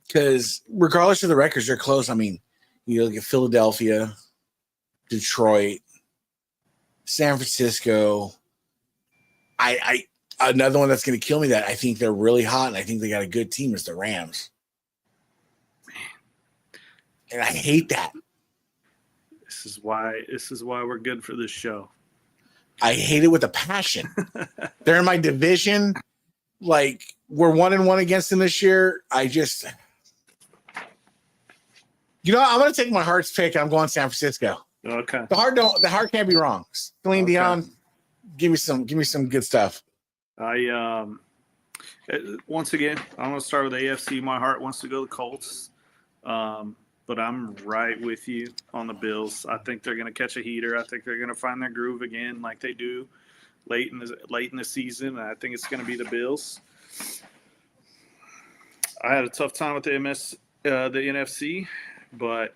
Because regardless of the records, they're close. I mean, you look at Philadelphia, Detroit, San Francisco. I another one that's going to kill me that I think they're really hot and I think they got a good team is the Rams. And I hate that. This is why we're good for this show. I hate it with a passion. They're in my division. Like, we're 1-1 against them this year. I'm going to take my heart's pick. I'm going San Francisco. Okay. The heart can't be wrong. Celine Dion, give me some good stuff. Once again, I'm going to start with AFC. My heart wants to go to the Colts. But I'm right with you on the Bills. I think they're going to catch a heater. I think they're going to find their groove again like they do late in the season. I think it's going to be the Bills. I had a tough time with the NFC, but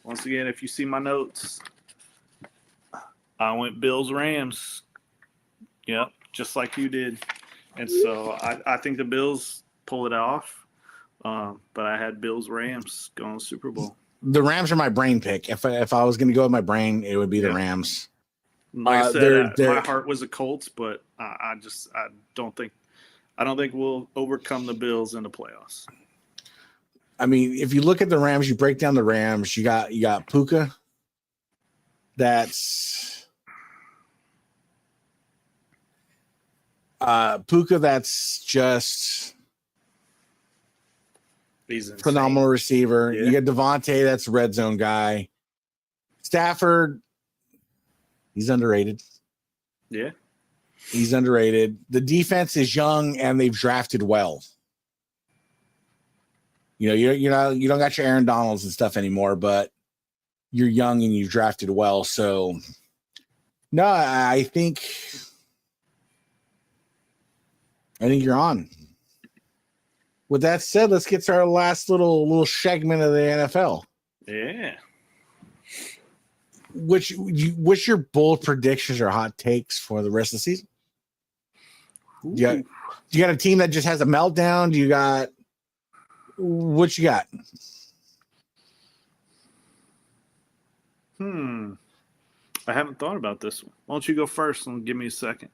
once again, if you see my notes, I went Bills-Rams. Yep, just like you did. And so I think the Bills pull it off. But I had Bills-Rams going to Super Bowl. The Rams are my brain pick. If I was going to go with my brain, it would be the Rams. Like I said, my heart was the Colts, but I don't think we'll overcome the Bills in the playoffs. I mean, if you look at the Rams, you break down the Rams. You got Puka. That's Puka. That's just he's insane. Phenomenal receiver. Yeah. You got Devontae. That's a red zone guy. Stafford. He's underrated. Yeah. He's underrated. The defense is young and they've drafted well. You know, you don't got your Aaron Donalds and stuff anymore, but you're young and you've drafted well. So no, I think you're on. With that said, let's get to our last little segment of the NFL. Yeah. What's your bold predictions or hot takes for the rest of the season? You got a team that just has a meltdown? Do you got what you got? I haven't thought about this one. Why don't you go first and give me a second?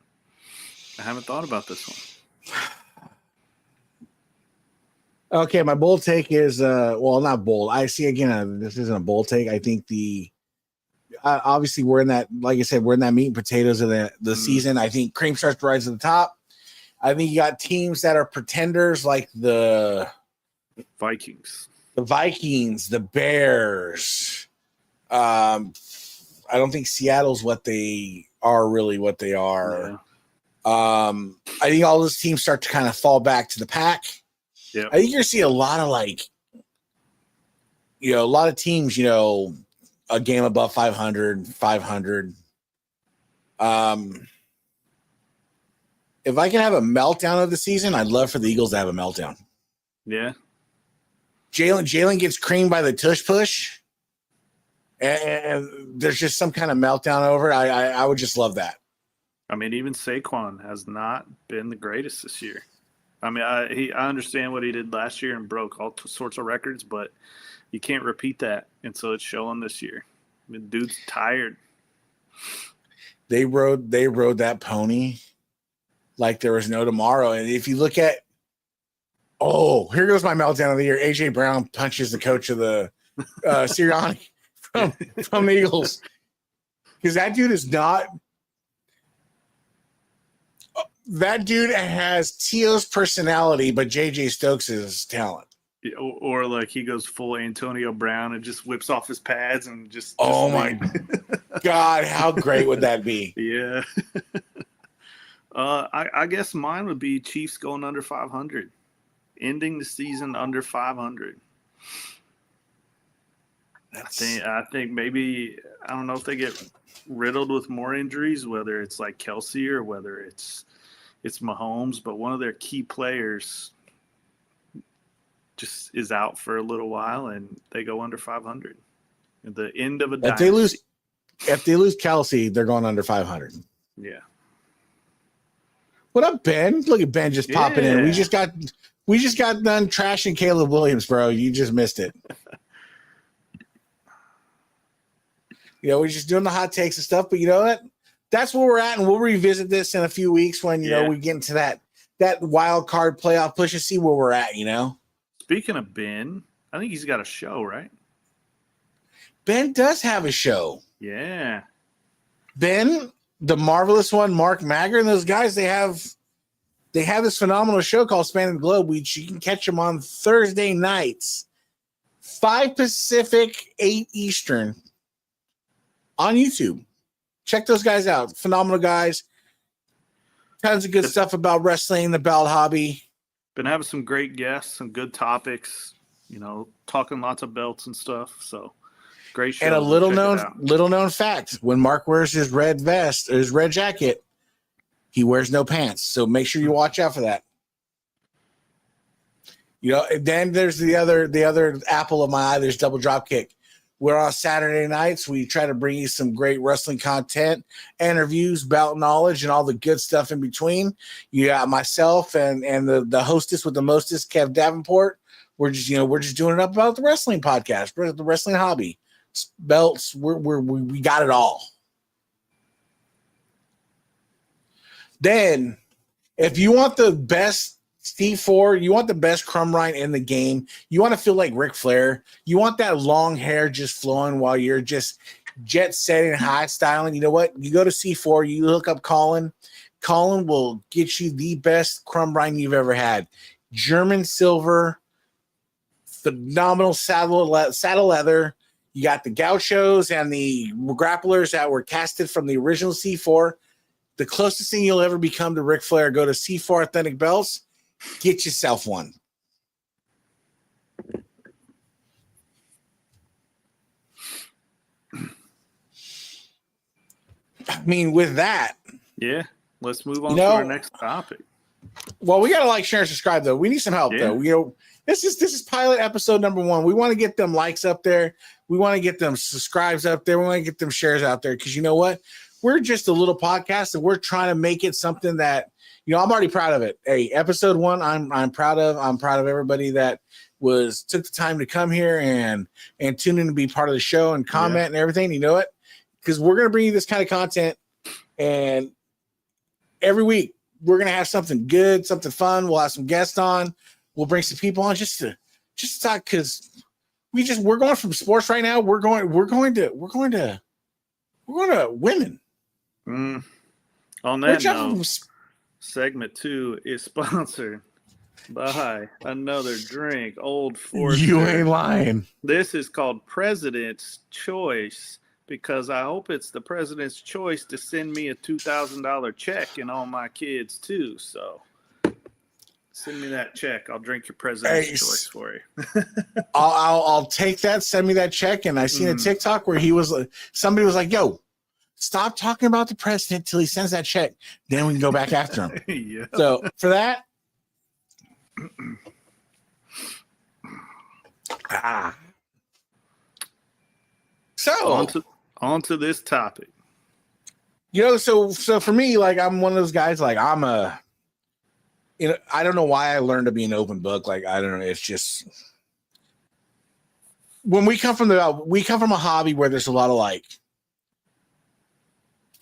I haven't thought about this one. Okay, my bold take is well, not bold. I see again. This isn't a bold take. I think obviously we're in that, like I said, we're in that meat and potatoes of the season. I think cream starts to rise to the top. I think you got teams that are pretenders like the Vikings, the Bears. I don't think Seattle's what they are. Yeah. I think all those teams start to kind of fall back to the pack. Yeah, I think you're gonna see a lot of a lot of teams, a game above 500. If I can have a meltdown of the season, I'd love for the Eagles to have a meltdown. Yeah. Jalen gets creamed by the tush push, and there's just some kind of meltdown over it. I would just love that. I mean, even Saquon has not been the greatest this year. I mean, I understand what he did last year and broke all sorts of records, but you can't repeat that, and so it's showing this year. I mean, dude's tired. They rode that pony like there was no tomorrow. And if you look at, here goes my meltdown of the year. AJ Brown punches the coach of the Sirianni from the Eagles, because that dude is not. That dude has T.O.'s personality, but J.J. Stokes' talent. Or like he goes full Antonio Brown and just whips off his pads and just my God, how great would that be? Yeah. I guess mine would be Chiefs going under 500, ending the season under 500. I think maybe, I don't know if they get riddled with more injuries, whether it's like Kelsey or whether it's Mahomes, but one of their key players just is out for a little while, and they go under 500 at the end of a dynasty. If they lose Kelsey, they're going under 500. Yeah. What up, Ben? Look at Ben just popping in. We just got done trashing Caleb Williams, bro. You just missed it. We're just doing the hot takes and stuff, but you know what? That's where we're at, and we'll revisit this in a few weeks when we get into that wild card playoff push and see where we're at. Speaking of Ben, I think he's got a show, right? Ben does have a show. Yeah. Ben, the Marvelous One, Mark Magger, and those guys, they have this phenomenal show called Spanning the Globe, which you can catch them on Thursday nights, 5 Pacific, 8 Eastern, on YouTube. Check those guys out. Phenomenal guys. Tons of good stuff about wrestling, the belt hobby. Been having some great guests, some good topics, talking lots of belts and stuff. So great show. And a little known fact, when Mark wears his red vest or his red jacket, he wears no pants. So make sure you watch out for that. Then there's the other apple of my eye, there's Double Drop Kick. We're on Saturday nights. We try to bring you some great wrestling content, interviews, belt knowledge, and all the good stuff in between. You got myself and the hostess with the mostest, Kev Davenport. We're just doing it up about the wrestling podcast, the wrestling hobby, belts. We got it all. Then, if you want the best C4, you want the best crumb rind in the game. You want to feel like Ric Flair. You want that long hair just flowing while you're just jet setting, high styling. You know what? You go to C4, you look up Colin. Colin will get you the best crumb rind you've ever had. German silver, phenomenal saddle leather. You got the gauchos and the grapplers that were casted from the original C4. The closest thing you'll ever become to Ric Flair, go to C4 Authentic Belts. Get yourself one. I mean, with that. Yeah. Let's move on to our next topic. Well, we got to like, share, and subscribe, though. We need some help, though. This is pilot episode number 1. We want to get them likes up there. We want to get them subscribes up there. We want to get them shares out there because you know what? We're just a little podcast and we're trying to make it something that, I'm already proud of it. Hey, episode 1, I'm proud of. I'm proud of everybody that took the time to come here and tune in to be part of the show and comment and everything. You know what? Because we're going to bring you this kind of content, and every week we're going to have something good, something fun. We'll have some guests on. We'll bring some people on just to talk because we're going from sports right now. We're going to women. On that note, segment 2 is sponsored by another drink, Old Forester. You ain't lying. This is called President's Choice because I hope it's the President's Choice to send me a $2,000 check and all my kids too. So send me that check. I'll drink your President's Choice for you. I'll take that. Send me that check. And I seen a TikTok where somebody was like, "Yo, stop talking about the president till he sends that check. Then we can go back after him." Yeah. So for that, so on to this topic. So for me, like I'm one of those guys. Like I don't know why I learned to be an open book. Like I don't know. It's just when we come from a hobby where there's a lot of like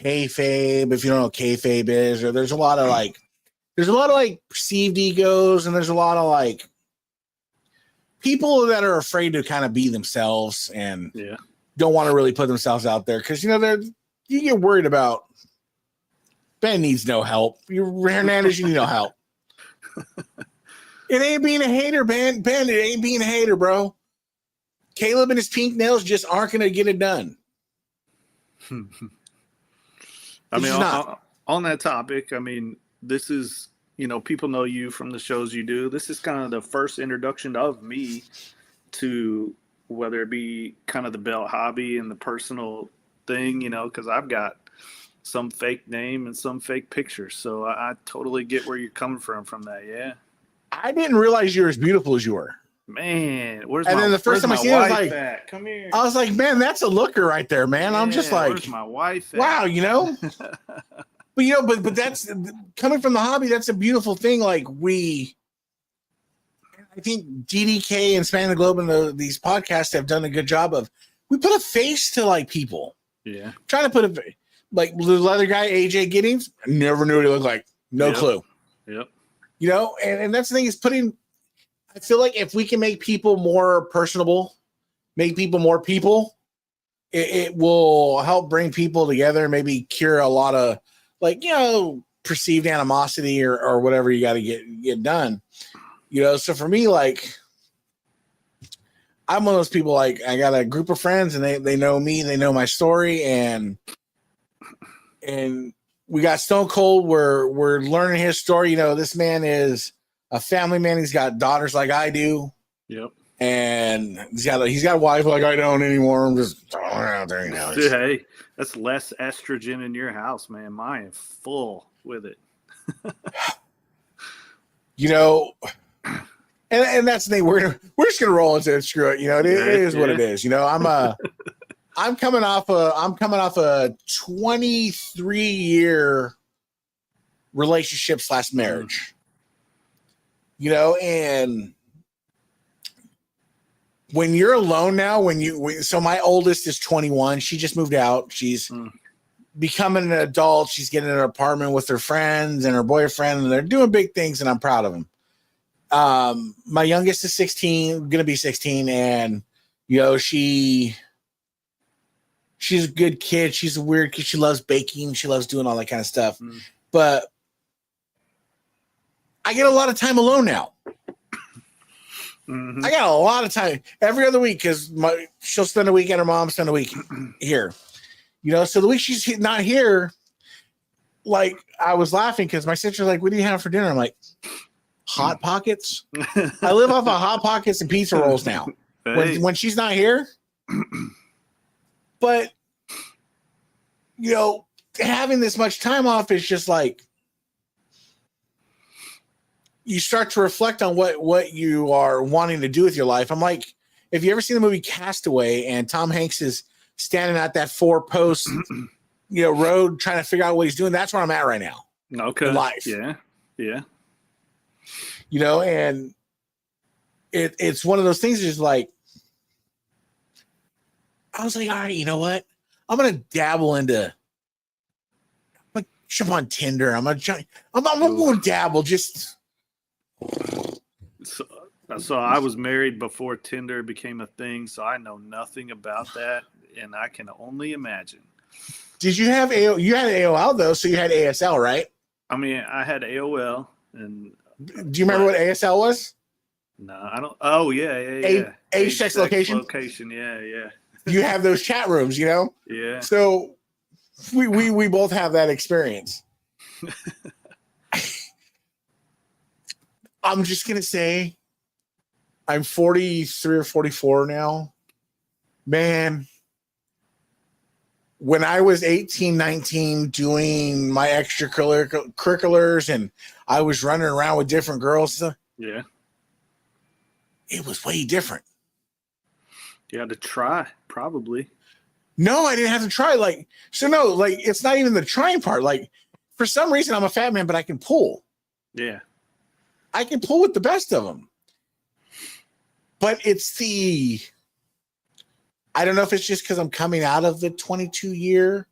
kayfabe, if you don't know what kayfabe is, or there's a lot of like perceived egos, and there's a lot of like people that are afraid to kind of be themselves and don't want to really put themselves out there because you get worried about Ben needs no help. Hernandez, you need no help. It ain't being a hater, Ben. Ben, it ain't being a hater, bro. Caleb and his pink nails just aren't going to get it done. I mean, on that topic, I mean, this is, people know you from the shows you do. This is kind of the first introduction of me to whether it be kind of the belt hobby and the personal thing, because I've got some fake name and some fake pictures. So I totally get where you're coming from that. Yeah. I didn't realize you're as beautiful as you were. Man, then the first time I seen it, I was like, "Come here." I was like, "Man, that's a looker right there, man." Yeah, I'm just like, "Where's my wife at?" Wow, but that's coming from the hobby. That's a beautiful thing. Like I think DDK and Spanning the Globe and these podcasts have done a good job of. We put a face to like people. Yeah, trying to put like the leather guy AJ Giddings. I never knew what he looked like. No clue. Yep. And that's the thing is putting. I feel like if we can make people more personable, make people more people, it will help bring people together, maybe cure a lot of perceived animosity or whatever you got to get done. So for me, like I'm one of those people, like I got a group of friends and they know me, they know my story, and we got Stone Cold. We're learning his story. This man is a family man. He's got daughters like I do. Yep. And he's got a wife like I don't anymore. I'm just throwing it out there now. Dude, hey, that's less estrogen in your house, man. Mine is full with it. And that's the thing. We're just gonna roll into it. Screw it. It is what it is. I'm coming off a 23-year relationship / marriage. And when you're alone now, so my oldest is 21. She just moved out. She's becoming an adult. She's getting an apartment with her friends and her boyfriend, and they're doing big things, and I'm proud of them. My youngest is 16, gonna be 16, and you know, she's a good kid. She's a weird kid. She loves baking. She loves doing all that kind of stuff. But I get a lot of time alone now. I got a lot of time every other week because she'll spend a week at her mom, spend a week here. You know, so the week she's not here, like I was laughing because my sister's like, "What do you have for dinner?" I'm like, "Hot Pockets." I live off of Hot Pockets and pizza rolls now. Hey. When she's not here, but you know, having this much time off is just like you start to reflect on what you are wanting to do with your life. I'm like, if you ever seen the movie Castaway and Tom Hanks is standing at that 4-post, you know, road trying to figure out what he's doing, that's where I'm at right now. Okay. In life. Yeah. Yeah. You know, and it's one of those things that's like, I was like, all right, you know what? I'm gonna dabble into. I'm gonna jump on Tinder. I'm gonna dabble. Just. So I was married before Tinder became a thing, so I know nothing about that, and I can only imagine. Did you have AOL? You had AOL though, so you had ASL, right? I mean, I had AOL, and do you remember what ASL was? No, I don't. Oh yeah. Age, sex, location. Location, yeah. You have those chat rooms, you know? Yeah. So we both have that experience. I'm just going to say I'm 43 or 44 now. Man, when I was 18, 19 doing my extracurriculars and I was running around with different girls. Yeah. It was way different. You had to try, probably. No, I didn't have to try. It's not even the trying part. Like, for some reason, I'm a fat man, but I can pull. Yeah. I can pull with the best of them. But I don't know if it's just because I'm coming out of the 22 year.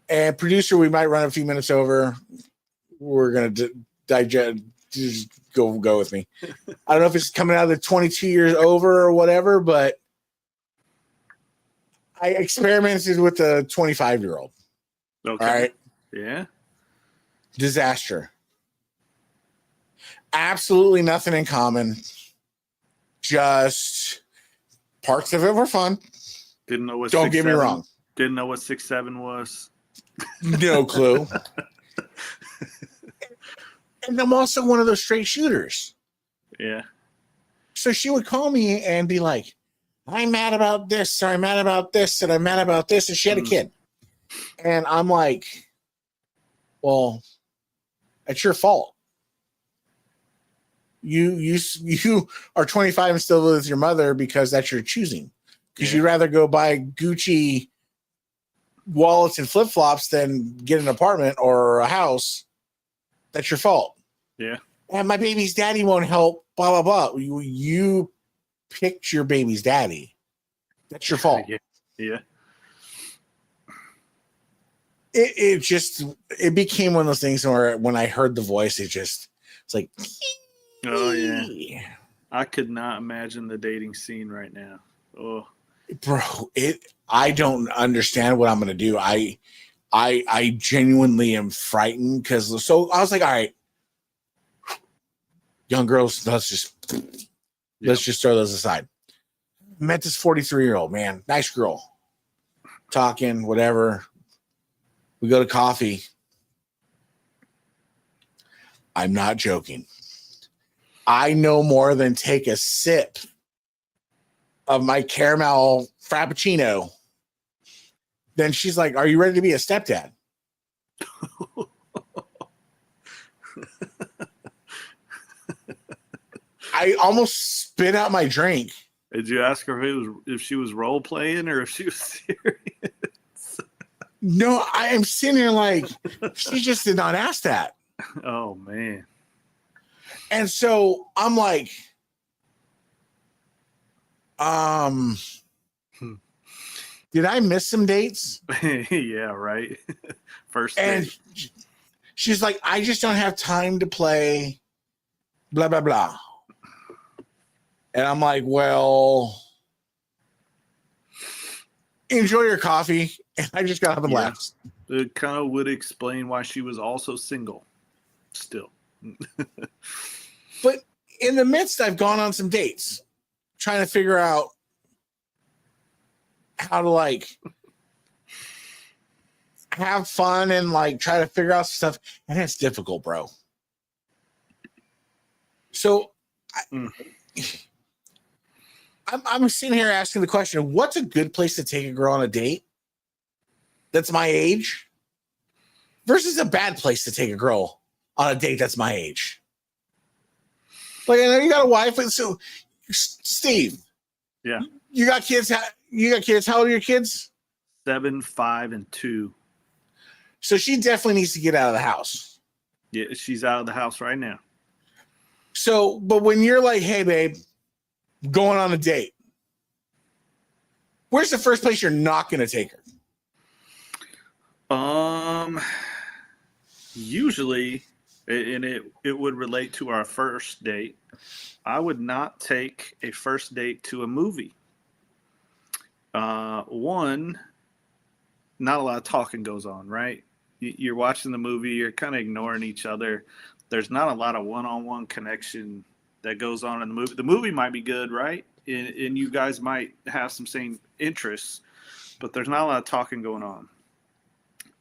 And producer, we might run a few minutes over. We're going to digest. Just go with me. I don't know if it's coming out of the 22 years over or whatever, but I experimented with a 25-year-old. Okay. All right. Yeah. Disaster. Absolutely nothing in common. Just parts of it were fun. Didn't know what. Don't get me wrong. Didn't know what 6'7" was. No clue. And I'm also one of those straight shooters. Yeah. So she would call me and be like, I'm mad about this, or I'm mad about this, and I'm mad about this. And she had a kid. And I'm like, well, it's your fault. You are 25 and still live with your mother because that's your choosing. Because you'd rather go buy Gucci wallets and flip-flops than get an apartment or a house. That's your fault. Yeah. And my baby's daddy won't help, blah, blah, blah. You picked your baby's daddy. That's your fault. Yeah. It became one of those things where when I heard the voice, it's like, oh yeah. I could not imagine the dating scene right now. Oh, bro, I don't understand what I'm going to do. I genuinely am frightened because so I was like, all right, young girls, let's just throw those aside. Met this 43-year-old man, nice girl, talking, whatever. We go to coffee. I'm not joking. I no more than take a sip of my caramel frappuccino. Then she's like, are you ready to be a stepdad? I almost spit out my drink. Did you ask her if she was role playing or if she was serious? No, I am sitting here like, she just did not ask that. Oh, man. And so I'm like, did I miss some dates? Yeah, right. First and date. She's like, I just don't have time to play blah, blah, blah. And I'm like, well, enjoy your coffee. And I just got up and left. It kind of would explain why she was also single still. But in the midst, I've gone on some dates trying to figure out how to like have fun and like try to figure out stuff. And it's difficult, bro. So I'm sitting here asking the question, what's a good place to take a girl on a date that's my age versus a bad place to take a girl on a date that's my age? Like, I know you got a wife, and so Steve, yeah, you got kids. How old are your kids? 7, 5, and 2. So she definitely needs to get out of the house. Yeah, she's out of the house right now. So, but when you're like, hey, babe, going on a date, where's the first place you're not going to take her? Usually, and it would relate to our first date, I would not take a first date to a movie. One, not a lot of talking goes on, right? You're watching the movie, you're kind of ignoring each other. There's not a lot of one-on-one connection that goes on in the movie. The movie might be good, right? And you guys might have some same interests, but there's not a lot of talking going on.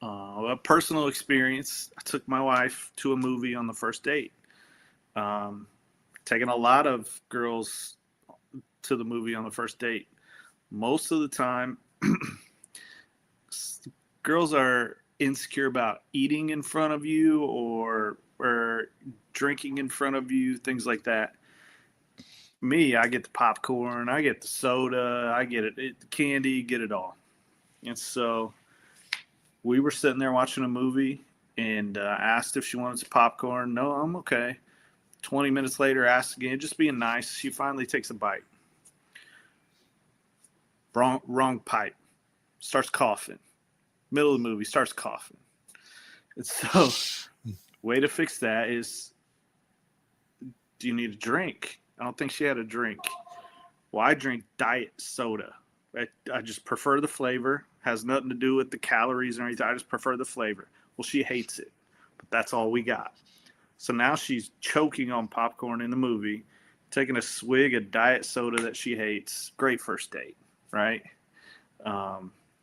A personal experience, I took my wife to a movie on the first date. Taking a lot of girls to the movie on the first date. Most of the time, girls are insecure about eating in front of you or drinking in front of you, things like that. Me, I get the popcorn, I get the soda, I get the candy, get it all. And so we were sitting there watching a movie and asked if she wanted some popcorn. No, I'm okay. 20 minutes later, asked again, just being nice. She finally takes a bite. Wrong pipe. Starts coughing. Middle of the movie, starts coughing. And so, way to fix that is, do you need a drink? I don't think she had a drink. Well, I drink diet soda. I just prefer the flavor. Has nothing to do with the calories or anything. I just prefer the flavor. Well, she hates it, but that's all we got. So now she's choking on popcorn in the movie, taking a swig of diet soda that she hates. Great first date, right?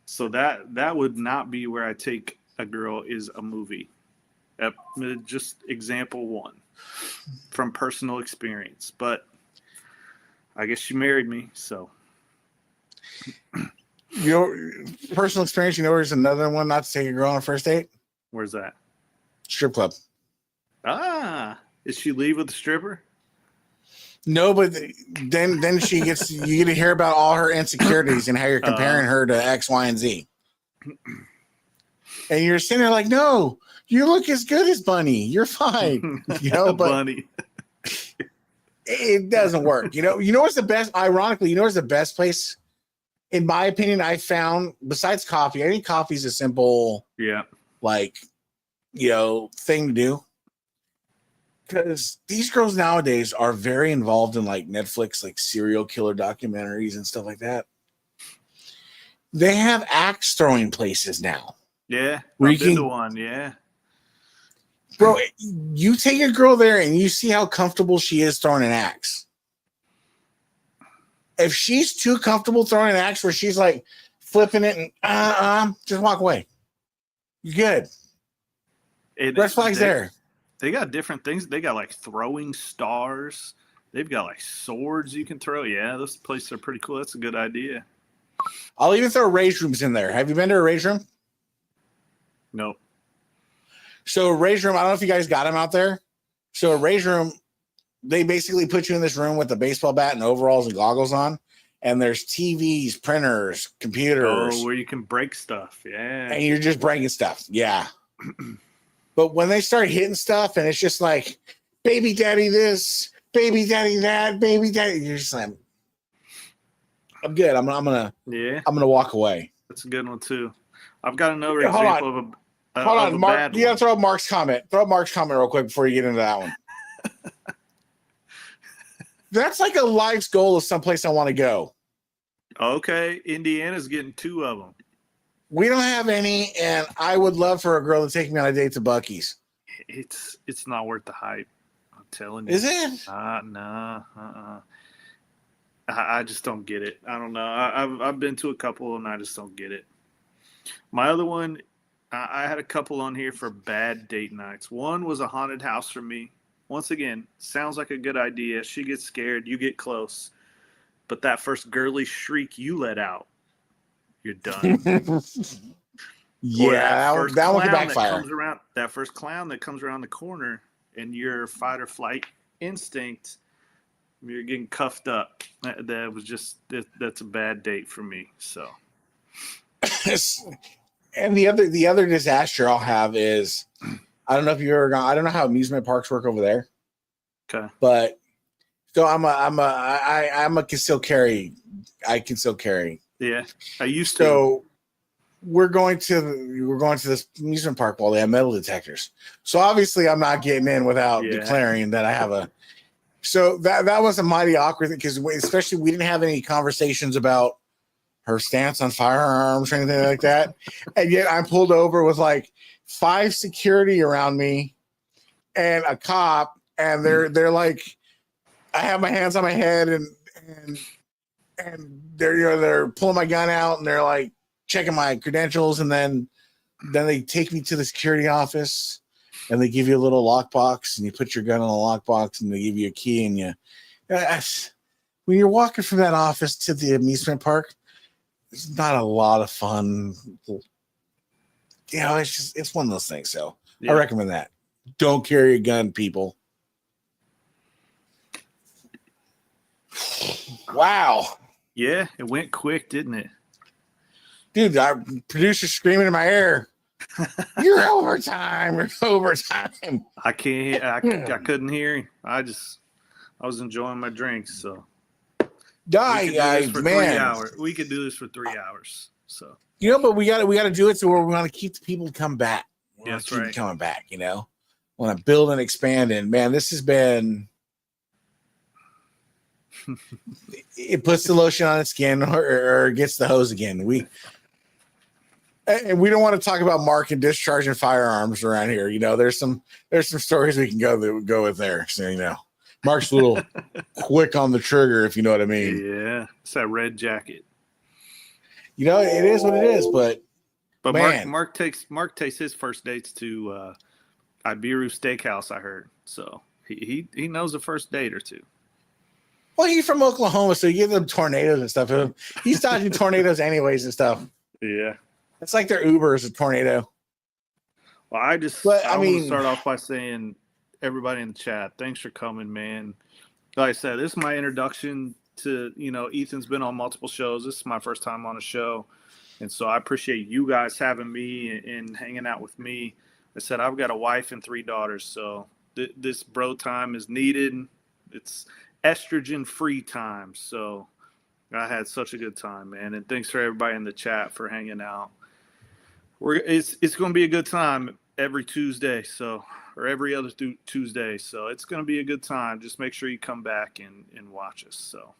So that would not be where I take a girl is a movie. Just example one from personal experience. But I guess she married me, so. Your personal experience, where's another one not to take a girl on a first date? Where's that? Strip club. Is she leave with the stripper? No, but then she gets, you get to hear about all her insecurities and how you're comparing her to X, Y, and Z. And you're sitting there like, no, you look as good as Bunny. You're fine. But Bunny. It doesn't work. You know what's the best, ironically, what's the best place, in my opinion, I found, besides coffee? I think coffee is a simple, thing to do. Because these girls nowadays are very involved in like Netflix, like serial killer documentaries and stuff like that. They have axe throwing places now. Yeah, I've been to one. Yeah, bro, you take a girl there and you see how comfortable she is throwing an axe. If she's too comfortable throwing an axe where she's like flipping it and just walk away. You're good. Red flags there. They got different things. They got like throwing stars. They've got like swords you can throw. Yeah, those places are pretty cool. That's a good idea. I'll even throw rage rooms in there. Have you been to a rage room? No. So a rage room, I don't know if you guys got them out there. So a rage room, they basically put you in this room with a baseball bat and overalls and goggles on. And there's TVs, printers, computers. Oh, where you can break stuff. Yeah. And you're just breaking stuff. Yeah. But when they start hitting stuff and it's just like, baby daddy this, baby daddy that, baby daddy, you're just like, I'm good. I'm gonna walk away. That's a good one too. I've got another example of a Mark. You gotta throw up Mark's comment. Throw up Mark's comment real quick before you get into that one. That's like a life's goal of someplace I want to go. Okay, Indiana's getting 2 of them. We don't have any, and I would love for a girl to take me on a date to Buc-ee's. It's not worth the hype. I'm telling you. Is it? Nah. I just don't get it. I don't know. I've been to a couple and I just don't get it. My other one, I had a couple on here for bad date nights. One was a haunted house for me. Once again, sounds like a good idea. She gets scared, you get close, but that first girly shriek you let out, you're done. Yeah, that one could backfire. That first clown that comes around the corner, and your fight or flight instinct, you're getting cuffed up. That was just that's a bad date for me. So, and the other disaster I'll have is, I don't know if you've ever gone. I don't know how amusement parks work over there. Okay, but so I can still carry. I can still carry. Yeah, I used to. So we're going to this amusement park while they have metal detectors. So obviously I'm not getting in without declaring that I have a. So that was a mighty awkward thing because especially we didn't have any conversations about her stance on firearms or anything like that, and yet I'm pulled over with like 5 security around me and a cop, and they're like, I have my hands on my head and they're pulling my gun out and they're like checking my credentials, and then they take me to the security office and they give you a little lockbox and you put your gun in the lockbox and they give you a key, and when you're walking from that office to the amusement park, it's not a lot of fun. You know, it's one of those things. So I recommend that. Don't carry a gun, people. Wow. Yeah, it went quick, didn't it? Dude, our producer's screaming in my ear. You're overtime. You're overtime. I can't. I couldn't hear him. I was enjoying my drinks. So, guys, man, we could do this for 3 hours. So, you know, but we got to do it so where we want to keep the people to come back. We want to keep coming back. You know, want to build and expand. And man, this has been. It puts the lotion on its skin or gets the hose again. And we don't want to talk about Mark and discharging firearms around here. You know, there's some stories we can go with there. So, you know, Mark's a little quick on the trigger, if you know what I mean. Yeah, it's that red jacket. You know, it is what it is, but man. Mark takes his first dates to Ibiru Steakhouse, I heard. So he knows a first date or two. Well, he's from Oklahoma, so you give them tornadoes and stuff. He's dodging tornadoes anyways and stuff. Yeah. It's like their Uber is a tornado. Well, I want to start off by saying, everybody in the chat, thanks for coming, man. Like I said, this is my introduction to, you know, Ethan's been on multiple shows. This is my first time on a show. And so I appreciate you guys having me and hanging out with me. I said, I've got a wife and 3 daughters, so this bro time is needed. It's estrogen free time. So I had such a good time, man. And thanks for everybody in the chat for hanging out. It's going to be a good time every Tuesday. Or every other Tuesday. So it's going to be a good time. Just make sure you come back and watch us. So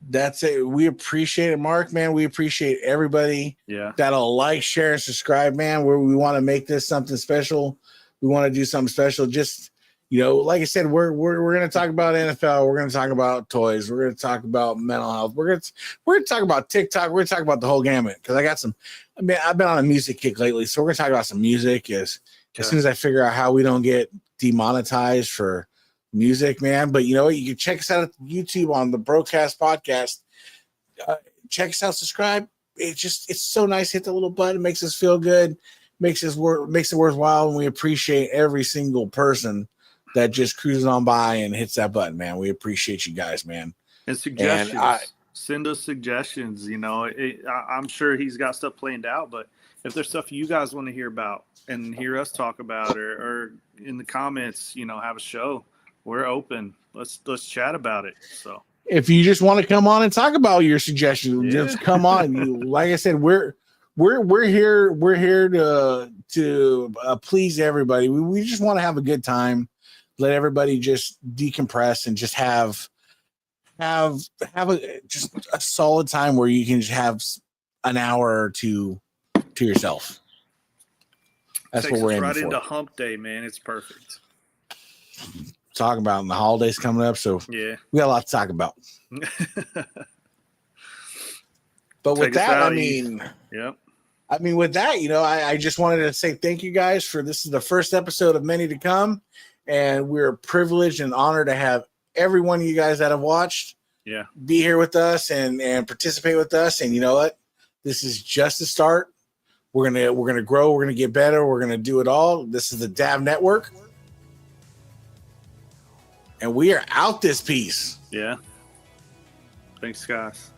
that's it. We appreciate it, Mark, man. We appreciate everybody that'll like, share, and subscribe, man. We want to make this something special. We want to do something special. Just, you know, like I said, we're going to talk about NFL. We're going to talk about toys. We're going to talk about mental health. We're going to talk about TikTok. We're going to talk about the whole gamut because I've been on a music kick lately. So we're going to talk about some music as soon as I figure out how we don't get demonetized for music, man. But you know what? You can check us out at YouTube on the Broadcast Podcast. Check us out, subscribe. It's so nice. Hit the little button. It makes us feel good. Makes it worthwhile. And we appreciate every single person that just cruises on by and hits that button, man. We appreciate you guys, man. And suggestions. Send us suggestions. You know, I'm sure he's got stuff planned out, but if there's stuff you guys want to hear about and hear us talk about or in the comments, you know, have a show, we're open. Let's chat about it. So if you just want to come on and talk about your suggestions, just come on. Like I said, we're here to please everybody. We just want to have a good time. let everybody just decompress and just have just a solid time where you can just have an hour or two to yourself. That's Takes what we're us aiming right for. into hump day, man. It's perfect. Talking about the holidays coming up, so yeah, we got a lot to talk about. But with that, I mean, yep. I mean, with that, I just wanted to say thank you guys for this is the first episode of many to come, and we're privileged and honored to have every one of you guys that have watched, be here with us and participate with us. And you know what? This is just the start. We're gonna grow. We're gonna get better. We're gonna do it all. This is the Dav Network, and we are out this piece. Yeah. Thanks, guys.